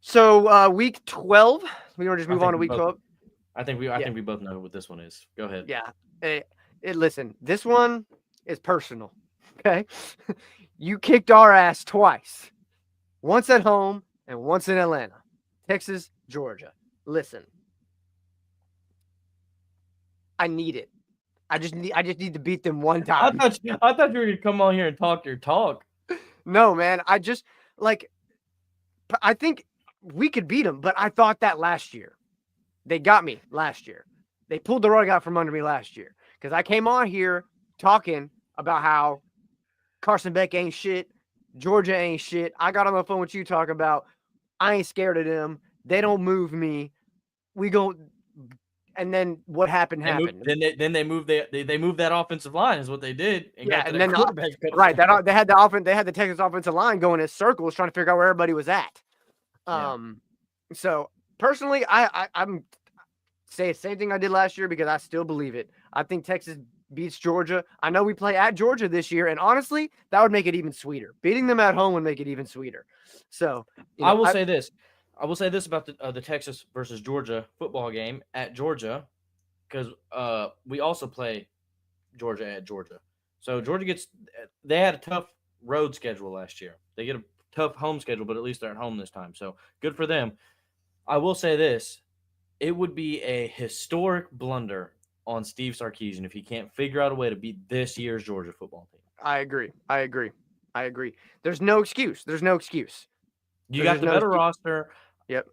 So week 12, we want to just move on to week 12. I think we both know what this one is. Go ahead. Yeah. Listen, this one is personal. Okay. You kicked our ass twice. Once at home and once in Atlanta. Texas, Georgia. Listen. I need it. I just need to beat them one time. I thought you were going to come on here and talk your talk. No, man. I think we could beat them, but I thought that last year. They got me last year. They pulled the rug out from under me last year because I came on here talking about how Carson Beck ain't shit, Georgia ain't shit. I got on the phone with you talking about I ain't scared of them. They don't move me. We go, and then what happened happened. Then they moved that offensive line is what they did. And and then they had the Texas offensive line going in circles trying to figure out where everybody was at. So personally, I'm say the same thing I did last year because I still believe it. I think Texas beats Georgia. I know we play at Georgia this year, and honestly, that would make it even sweeter. Beating them at home would make it even sweeter. So I will say this. I will say this about the Texas versus Georgia football game at Georgia, because we also play Georgia at Georgia. So they had a tough road schedule last year. They get a tough home schedule, but at least they're at home this time. So good for them. I will say this. It would be a historic blunder on Steve Sarkisian if he can't figure out a way to beat this year's Georgia football team. I agree. There's no excuse. You got the better roster. Yep.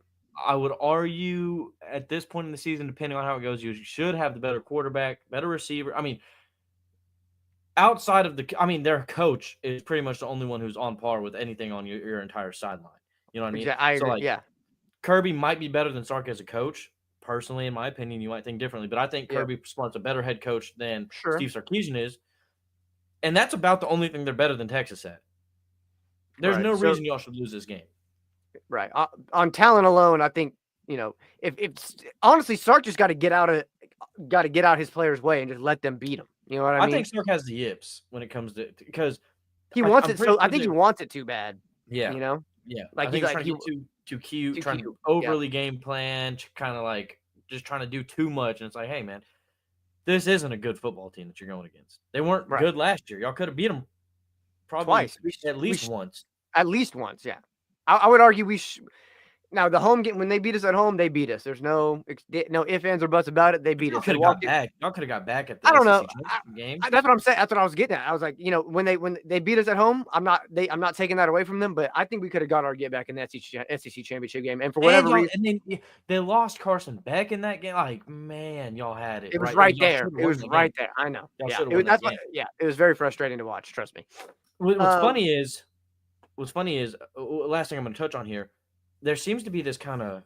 I would argue at this point in the season, depending on how it goes, you should have the better quarterback, better receiver. I mean, outside of their coach is pretty much the only one who's on par with anything on your entire sideline. You know what I mean? I agree. Kirby might be better than Sark as a coach. Personally, in my opinion, you might think differently, but I think Kirby Smart's a better head coach than Steve Sarkisian is. And that's about the only thing they're better than Texas at. There's no reason y'all should lose this game. Right. On talent alone, I think, if honestly, Sark just got to get out his players' way and just let them beat him. You know what I mean? I think Sark has the yips when it comes to because he wants it. So I think he wants it too bad. Yeah. Yeah. Like he's trying to get too cute, trying to overly game plan, kind of like just trying to do too much. And it's like, hey, man, this isn't a good football team that you're going against. They weren't good last year. Y'all could have beat them probably twice, at least once. At least once, yeah. I would argue Now the home game when they beat us at home, they beat us. There's no ifs, ands, or buts about it. They beat Y'all us. could have got back. Y'all could have got back at the I don't SEC know. championship game. That's what I'm saying. That's what I was getting at. I was like, when they beat us at home, I'm not taking that away from them, but I think we could have got our get back in the SEC championship game. And for whatever reason, and then they lost Carson Beck in that game. Like, man, y'all had it. it was Right, right y'all there. It was right there. I know. Y'all Yeah, should have won that game. it was very frustrating to watch. Trust me. What's funny is, last thing I'm going to touch on here, there seems to be this kind of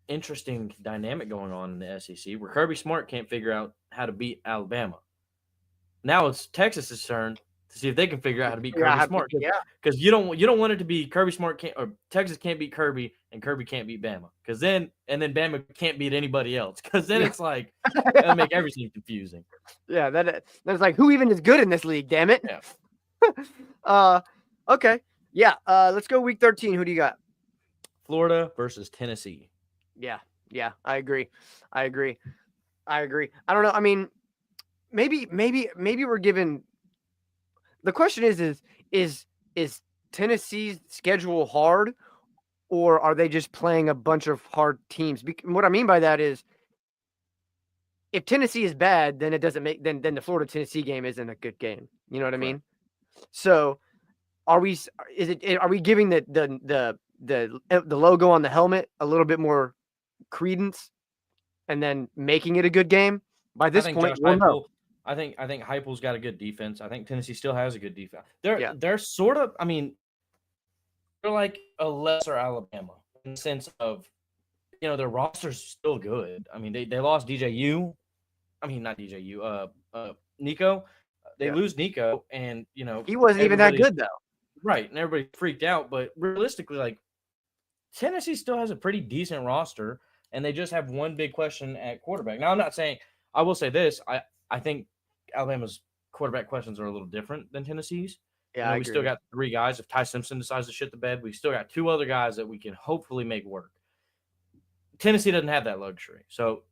interesting dynamic going on in the SEC where Kirby Smart can't figure out how to beat Alabama. Now it's Texas's turn to see if they can figure out how to beat Kirby Smart. Because you don't want it to be Kirby Smart or Texas can't beat Kirby and Kirby can't beat Bama. Because then Bama can't beat anybody else. Because then it's like that'll make everything confusing. Yeah, that's like who even is good in this league? Damn it. Yeah. Okay. Yeah. Let's go week 13. Who do you got? Florida versus Tennessee. Yeah. I agree. I don't know. I mean, maybe we're given. The question is Tennessee's schedule hard, or are they just playing a bunch of hard teams? What I mean by that is, if Tennessee is bad, then it doesn't make then the Florida Tennessee game isn't a good game. You know what I mean? So, are we giving the logo on the helmet a little bit more credence, and then making it a good game? By this point, we'll know. I think Heupel's got a good defense. I think Tennessee still has a good defense. They're sort of, I mean, they're like a lesser Alabama in the sense of, their roster's still good. I mean, they lost DJU. I mean, not DJU. Nico. They lose Nico, and he wasn't even that good though. Right, and everybody freaked out. But realistically, like Tennessee still has a pretty decent roster, and they just have one big question at quarterback. Now, I'm not saying. I will say this. I think Alabama's quarterback questions are a little different than Tennessee's. Yeah, we still got 3 guys. If Ty Simpson decides to shit the bed, we still got 2 other guys that we can hopefully make work. Tennessee doesn't have that luxury, so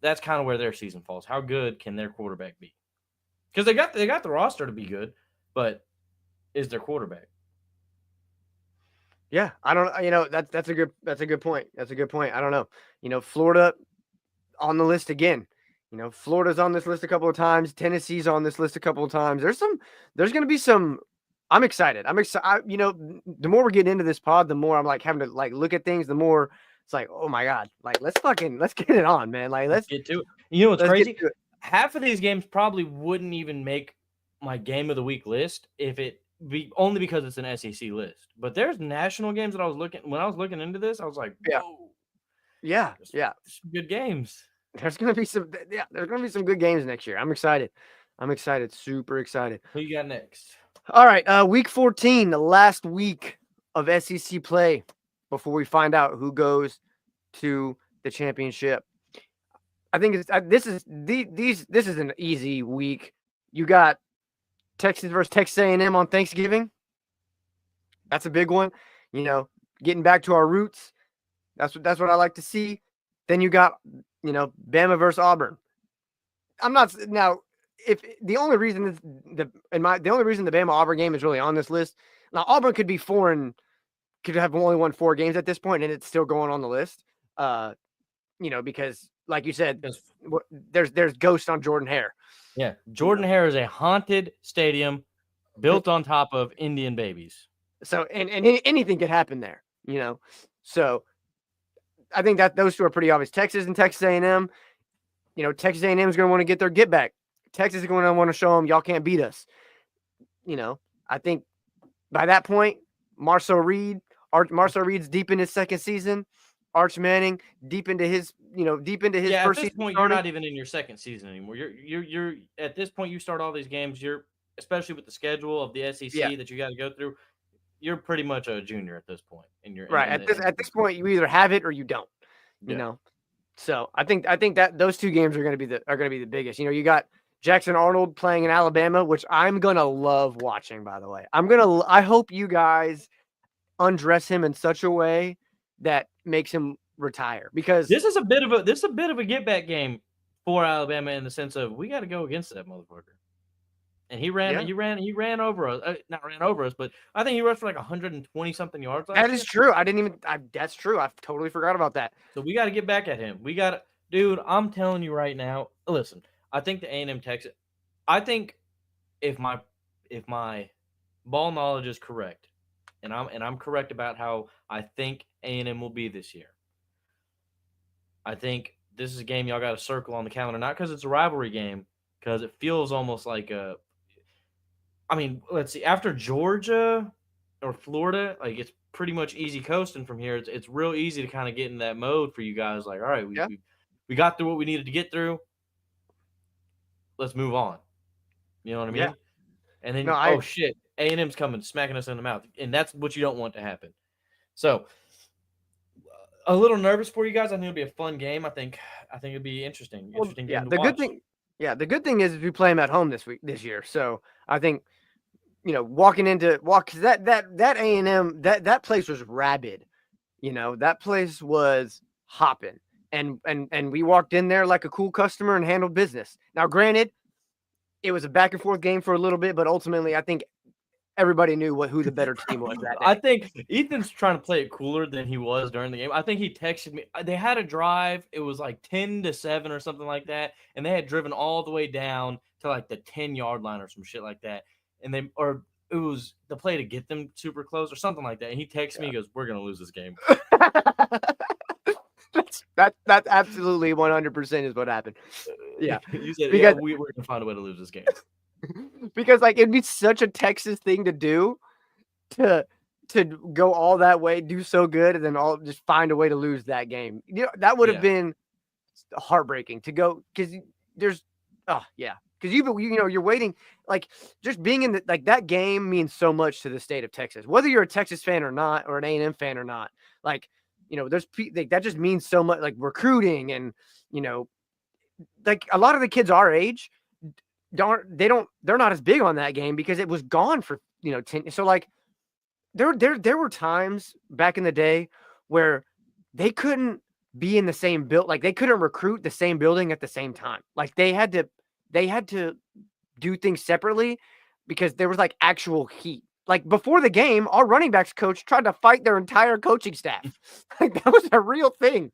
that's kind of where their season falls. How good can their quarterback be? Because they got the roster to be good, but is their quarterback? Yeah, I don't. That's a good point. That's a good point. I don't know. Florida on the list again. Florida's on this list a couple of times. Tennessee's on this list a couple of times. There's going to be some. I'm excited. The more we're getting into this pod, the more I'm like having to like look at things. The more it's like, oh my god, like let's get it on, man. Like let's get to it. You know what's crazy? Half of these games probably wouldn't even make my game of the week list if it be only because it's an SEC list. But there's national games that when I was looking into this, I was like, whoa. Yeah. Some good games. There's gonna be some good games next year. I'm excited. Super excited. Who you got next? All right, week 14, the last week of SEC play before we find out who goes to the championship. I think this is an easy week. You got Texas versus Texas A&M on Thanksgiving. That's a big one. Getting back to our roots. That's what I like to see. Then you got Bama versus Auburn. I'm not now. If the only reason the Bama Auburn game is really on this list. Now Auburn could be could have only won 4 games at this point, and it's still going on the list. Because like you said, there's ghosts on Jordan Hare. Yeah, Jordan Hare is a haunted stadium built on top of Indian babies. So and anything could happen there. So I think that those two are pretty obvious. Texas and Texas A&M. Texas A&M is going to want to get their get back. Texas is going to want to show them y'all can't beat us. I think by that point, Marcel Reed's deep in his second season. Arch Manning deep into his first season. At this point, you're not even in your second season anymore. You're at this point, you start all these games. You're especially with the schedule of the SEC that you got to go through. You're pretty much a junior at this point. At this point, you either have it or you don't. You know. So I think that those 2 games are going to be the biggest. You got Jackson Arnold playing in Alabama, which I'm gonna love watching. By the way, I hope you guys undress him in such a way that makes him retire, because this is a bit of a get back game for Alabama in the sense of we got to go against that motherfucker. And he ran over us. Not ran over us, but I think he rushed for like 120 something yards last That year. is true. That's true. I totally forgot about that. So we got to get back at him. Dude, I'm telling you right now. Listen, I think the A&M Texas. I think if my ball knowledge is correct, and I'm correct about how I think A&M will be this year. I think this is a game y'all got to circle on the calendar, not because it's a rivalry game, because it feels almost like a. I mean, let's see. After Georgia or Florida, like it's pretty much easy coasting from here. It's real easy to kind of get in that mode for you guys. Like, all right, we got through what we needed to get through. Let's move on. You know what I mean? Yeah. And then, No, oh shit, A&M's coming, smacking us in the mouth, and that's what you don't want to happen. So, a little nervous for you guys. I think it'll be a fun game. I think it'll be interesting. Interesting game to watch. The good thing is we play them at home this year. So I think, cause that A&M, that place was rabid. That place was hopping. And we walked in there like a cool customer and handled business. Now, granted, it was a back and forth game for a little bit, but ultimately I think everybody knew who the better team was that day. I think Ethan's trying to play it cooler than he was during the game. I think he texted me. They had a drive. It was like 10-7 or something like that, and they had driven all the way down to like the 10-yard line or some shit like that. And it was the play to get them super close or something like that. And he texts me, he goes, "We're gonna lose this game." That's absolutely 100% is what happened. Yeah, you said we're gonna find a way to lose this game. Because like it'd be such a Texas thing to do, to go all that way, do so good, and then just find a way to lose that game. That would have been heartbreaking to go, because because you're waiting, like just being in that game means so much to the state of Texas, whether you're a Texas fan or not, or an A&M fan or not. Like, that just means so much, like recruiting, and like a lot of the kids our age they're not as big on that game because it was gone for 10. So like there were times back in the day where they couldn't be in the same like they couldn't recruit the same building at the same time. Like they had to do things separately because there was like actual heat. Like before the game, our running backs coach tried to fight their entire coaching staff. Like that was a real thing,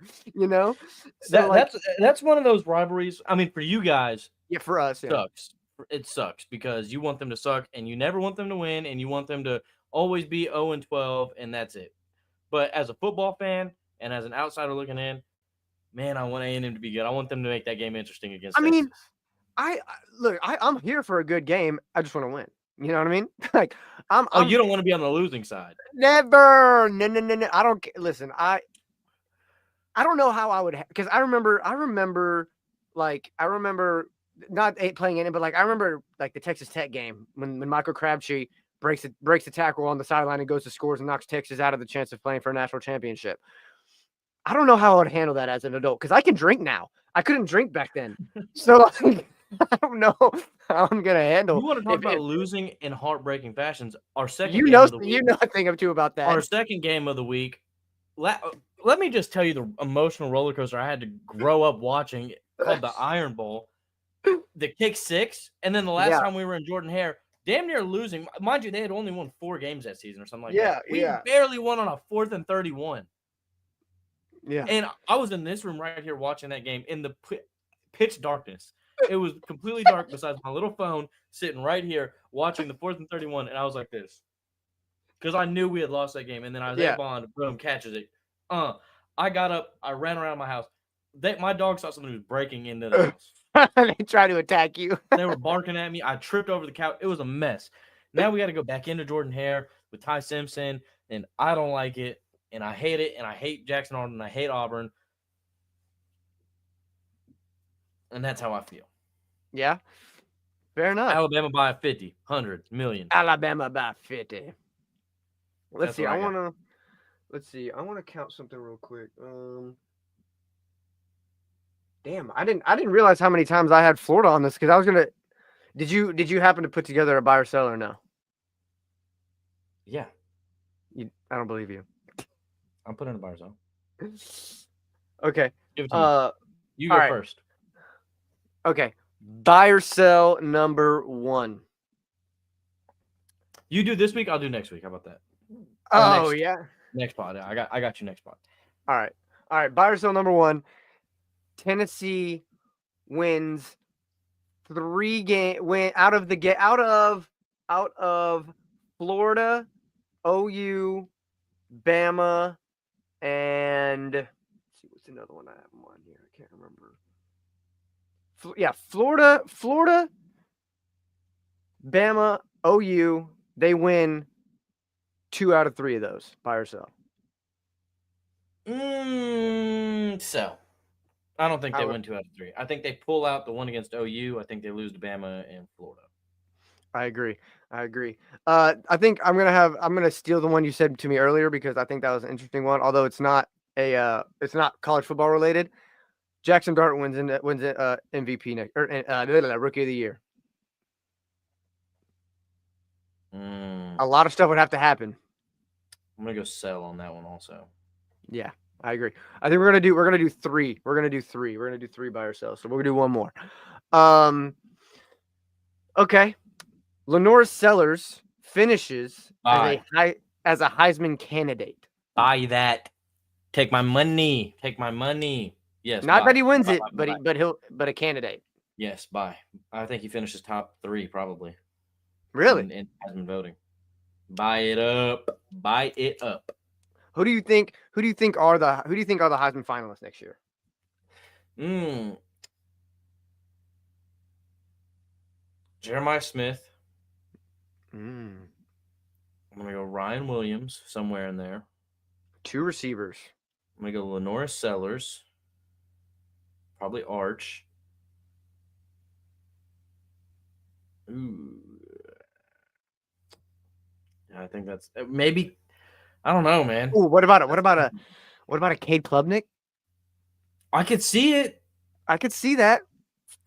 So that's one of those rivalries. I mean, for you guys, yeah, for us, sucks. It sucks because you want them to suck and you never want them to win, and you want them to always be 0-12, and that's it. But as a football fan and as an outsider looking in, man, I want A&M to be good. I want them to make that game interesting against Texas. Mean, I'm here for a good game. I just want to win. You know what I mean? Like, you don't want to be on the losing side. Never. No. I don't. Listen, I don't know how I would, because I remember not playing in it, but like I remember like the Texas Tech game when Michael Crabtree breaks the tackle on the sideline and goes to scores and knocks Texas out of the chance of playing for a national championship. I don't know how I would handle that as an adult, because I can drink now. I couldn't drink back then, so like, I don't know how I'm gonna handle. You want to talk about losing in heartbreaking fashions? Our second, you know a thing or two about that. Our second game of the week. Let me just tell you the emotional roller coaster I had to grow up watching, called the Iron Bowl. The kick six, and then the last time we were in Jordan-Hare, damn near losing. Mind you, they had only won 4 games that season or something like that. We barely won on a 4th and 31. Yeah. And I was in this room right here watching that game in the pitch darkness. It was completely dark besides my little phone sitting right here watching the 4th and 31, and I was like this. Because I knew we had lost that game, and then Isaiah Bond, boom, catches it. I got up, I ran around my house. My dog saw somebody was breaking into the house. They tried to attack you. They were barking at me. I tripped over the couch. It was a mess. Now we got to go back into Jordan-Hare with Ty Simpson, and I don't like it, and I hate it, and I hate Jackson Arnold, and I hate Auburn. And that's how I feel. Yeah. Fair enough. Alabama by 50, 100, million. Alabama by 50. Let's see. I want to count something real quick. Damn, I didn't realize how many times I had Florida on this, because I was gonna. Did you happen to put together a buy or sell or no? Yeah. I don't believe you. I'm putting a buy or sell. Okay. Give it to me. You go first. Okay. Buy or sell number 1. You do this week, I'll do next week. How about that? Oh next, yeah. next pod. I got you next pod. All right. Buy or sell number 1. Tennessee wins 3 win out of Florida, OU, Bama, and let's see what's another one I have on here. I can't remember. Florida, Bama, OU. They win 2 out of 3 of those. Buy or sell. So I don't think they win 2 out of 3. I think they pull out the one against OU. I think they lose to Bama and Florida. I agree. I think I'm gonna steal the one you said to me earlier because I think that was an interesting one. Although it's not college football related. Jackson Dart wins MVP next or Rookie of the Year. A lot of stuff would have to happen. I'm gonna go sell on that one also. Yeah, I agree. I think we're gonna do 3. We're gonna do 3 by ourselves. So we're gonna do one more. Okay. Lenore Sellers finishes as a Heisman candidate. Buy that. Take my money. Yes. Not that he wins it, but a candidate. Yes, buy. I think he finishes top 3 probably. Really? In Heisman voting. Buy it up. Who do you think are the Heisman finalists next year? Jeremiah Smith. I'm gonna go Ryan Williams somewhere in there. 2 receivers. I'm gonna go Lenora Sellers. Probably Arch. Ooh. Yeah, I think that's maybe. I don't know, man. Ooh, what about a Cade Klubnik? I could see it. I could see that.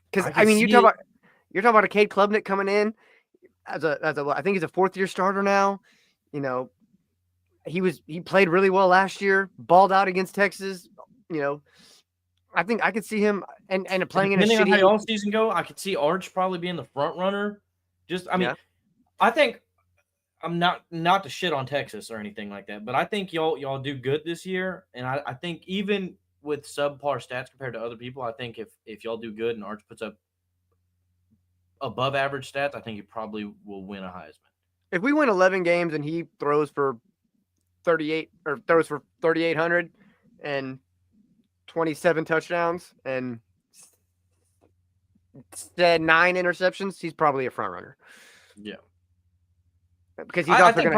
Because you're talking about a Cade Klubnik coming in as a I think he's a 4th-year starter now. You know, he played really well last year, balled out against Texas. You know, I think I could see him and playing in a shitty. Depending on how all season go, I could see Arch probably being the front runner. I think I'm not to shit on Texas or anything like that, but I think y'all do good this year, and I think even with subpar stats compared to other people, I think if y'all do good and Arch puts up above average stats, I think he probably will win a Heisman. If we win 11 games and he throws for 3,800 and 27 touchdowns and said 9 interceptions, he's probably a front runner. Yeah. Because I think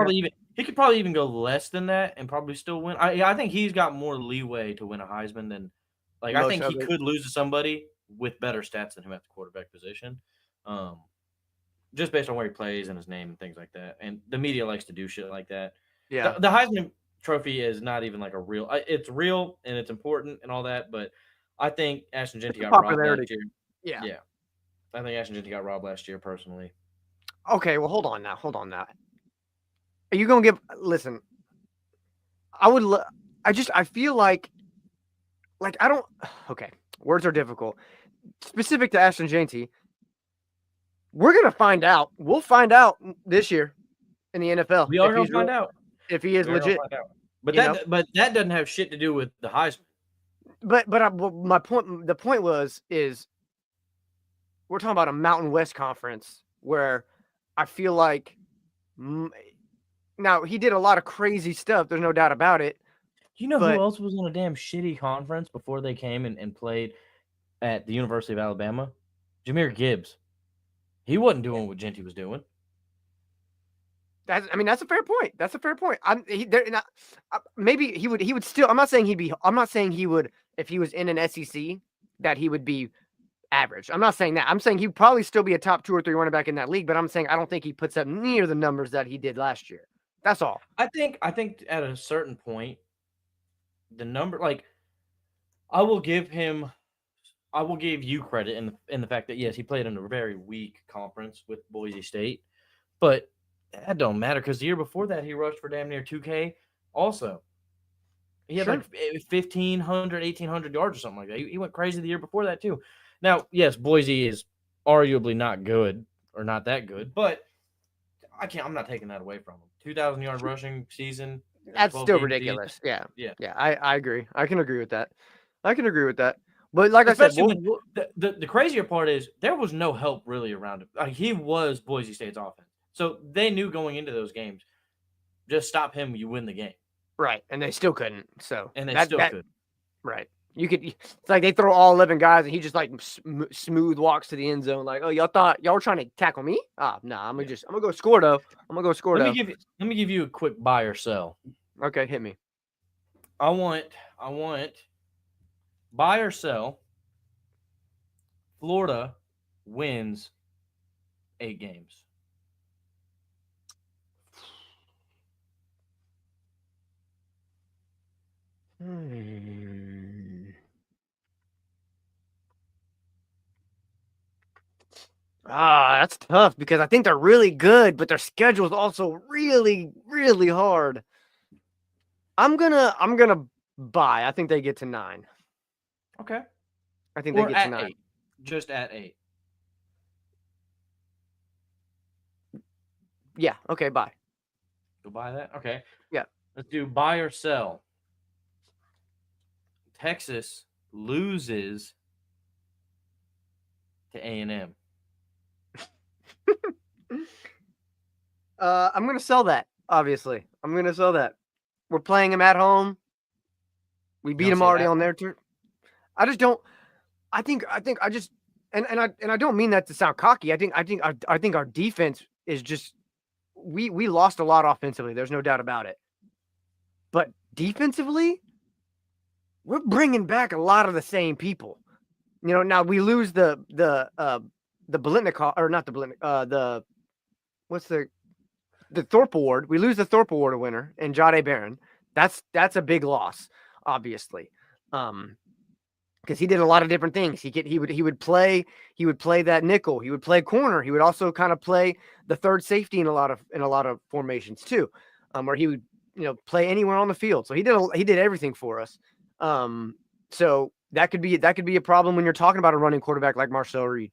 he could probably even go less than that and probably still win. I think he's got more leeway to win a Heisman than I think he could lose to somebody with better stats than him at the quarterback position. Just based on where he plays and his name and things like that. And the media likes to do shit like that. Yeah. The Heisman Trophy is not even like a real. It's real and it's important and all that, but I think Ashton Jeanty got robbed last year. Yeah. I think Ashton Jeanty got robbed last year personally. Okay, well, hold on now. Are you gonna give? Listen, I feel like I don't. Okay, words are difficult. Specific to Ashton Jeanty, we're gonna find out. We'll find out this year in the NFL. We are gonna find out if he is legit. But that doesn't have shit to do with the Heisman. But my point. The point is we're talking about a Mountain West conference where I feel like. Now, he did a lot of crazy stuff. There's no doubt about it. You know who else was in a damn shitty conference before they came and played at the University of Alabama? Jahmyr Gibbs. He wasn't doing what Jeanty was doing. That's a fair point. Maybe he would still. I'm not saying he would if he was in an SEC that he would be average. I'm not saying that. I'm saying he'd probably still be a top 2 or 3 running back in that league. But I'm saying I don't think he puts up near the numbers that he did last year. That's all. I think at a certain point, the number I will give you credit in the fact that yes, he played in a very weak conference with Boise State, but that don't matter because the year before that he rushed for damn near 2K. Also, he had 1,500, 1,800 yards or something like that. He went crazy the year before that too. Now, yes, Boise is arguably not good or not that good, but I'm not taking that away from him. 2,000-yard rushing season. That's still ridiculous. Season. Yeah. I agree. I can agree with that. But like Especially I said, the crazier part is there was no help really around him. Like, he was Boise State's offense, so they knew going into those games, just stop him, you win the game. Right, and they still couldn't. So and they couldn't. Right. It's like they throw all 11 guys, and he just like smooth walks to the end zone. Like, oh, y'all thought y'all were trying to tackle me? I'm gonna go score though. Let me give you a quick buy or sell. Okay, hit me. I want buy or sell. Florida wins 8 games. That's tough because I think they're really good, but their schedule is also really, really hard. I'm gonna buy. I think they get to 9. Okay. I think they get to 9. 8. Just at 8. Yeah. Okay. Buy. Go buy that. Okay. Yeah. Let's do buy or sell. Texas loses to A&M. I'm gonna sell that. Obviously, I'm gonna sell that. We're playing them at home. We beat them already on their turn. I just don't. I think I just and I don't mean that to sound cocky. I think our defense is just we lost a lot offensively. There's no doubt about it. But defensively, we're bringing back a lot of the same people. You know, now we lose the Biletnikoff, or not the Biletnikoff, the Thorpe Award. We lose the Thorpe Award winner and Jade Barron. That's a big loss, obviously. Because he did a lot of different things. He would play that nickel. He would play corner. He would also kind of play the third safety in a lot of formations too, where he would play anywhere on the field. So he did everything for us. So that could be a problem when you're talking about a running quarterback like Marcel Reed.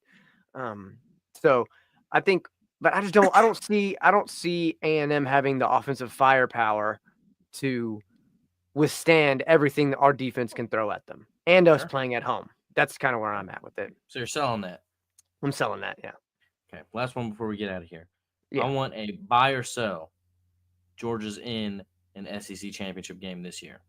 So I think, but I don't see A&M having the offensive firepower to withstand everything that our defense can throw at them, and us playing at home. That's kind of where I'm at with it. So you're selling that? I'm selling that, yeah. Okay, last one before we get out of here. Yeah. I want a buy or sell. Georgia's in an SEC championship game this year.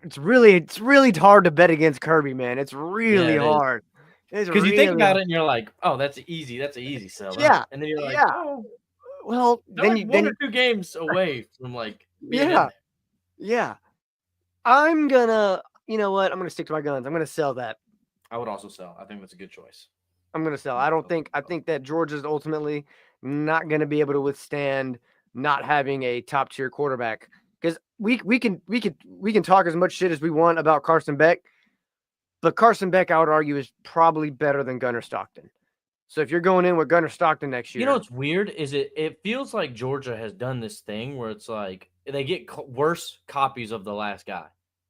It's really hard to bet against Kirby, man. It's really hard. Because you think about it and you're like, oh, that's easy sell. Yeah. And then you're like, oh, well, then one or 2 games away from like being in there. Yeah. I'm gonna, you know what? I'm gonna stick to my guns. I'm gonna sell that. I would also sell. I think that's a good choice. I'm gonna sell. I think that Georgia's ultimately not gonna be able to withstand not having a top tier quarterback. Because we can talk as much shit as we want about Carson Beck, but Carson Beck, I would argue, is probably better than Gunnar Stockton. So if you're going in with Gunnar Stockton next year, you know what's weird is it feels like Georgia has done this thing where it's like they get worse copies of the last guy.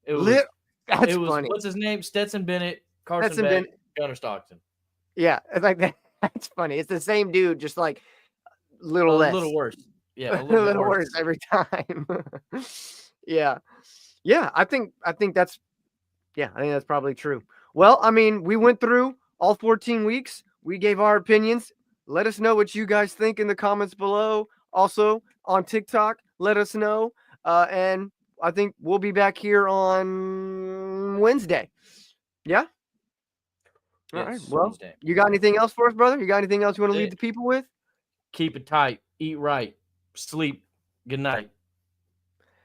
That's funny. What's his name? Stetson Bennett, Carson Beck, Gunnar Stockton. Yeah, it's like that. That's funny. It's the same dude, just like a little worse. Yeah, a little worse every time. Yeah. I think that's probably true. Well, I mean, we went through all 14 weeks. We gave our opinions. Let us know what you guys think in the comments below. Also on TikTok, let us know. And I think we'll be back here on Wednesday. Yeah. All right. Well, Wednesday. You got anything else for us, brother? You got anything else you want to leave the people with? Keep it tight. Eat right. Sleep. Good night.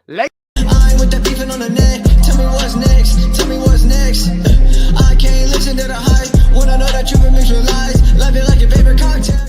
I ain't with that beefing on the net. Tell me what's next. I can't listen to the hype. Wanna know that you've been mixed with lies. Love it like your favorite cocktail.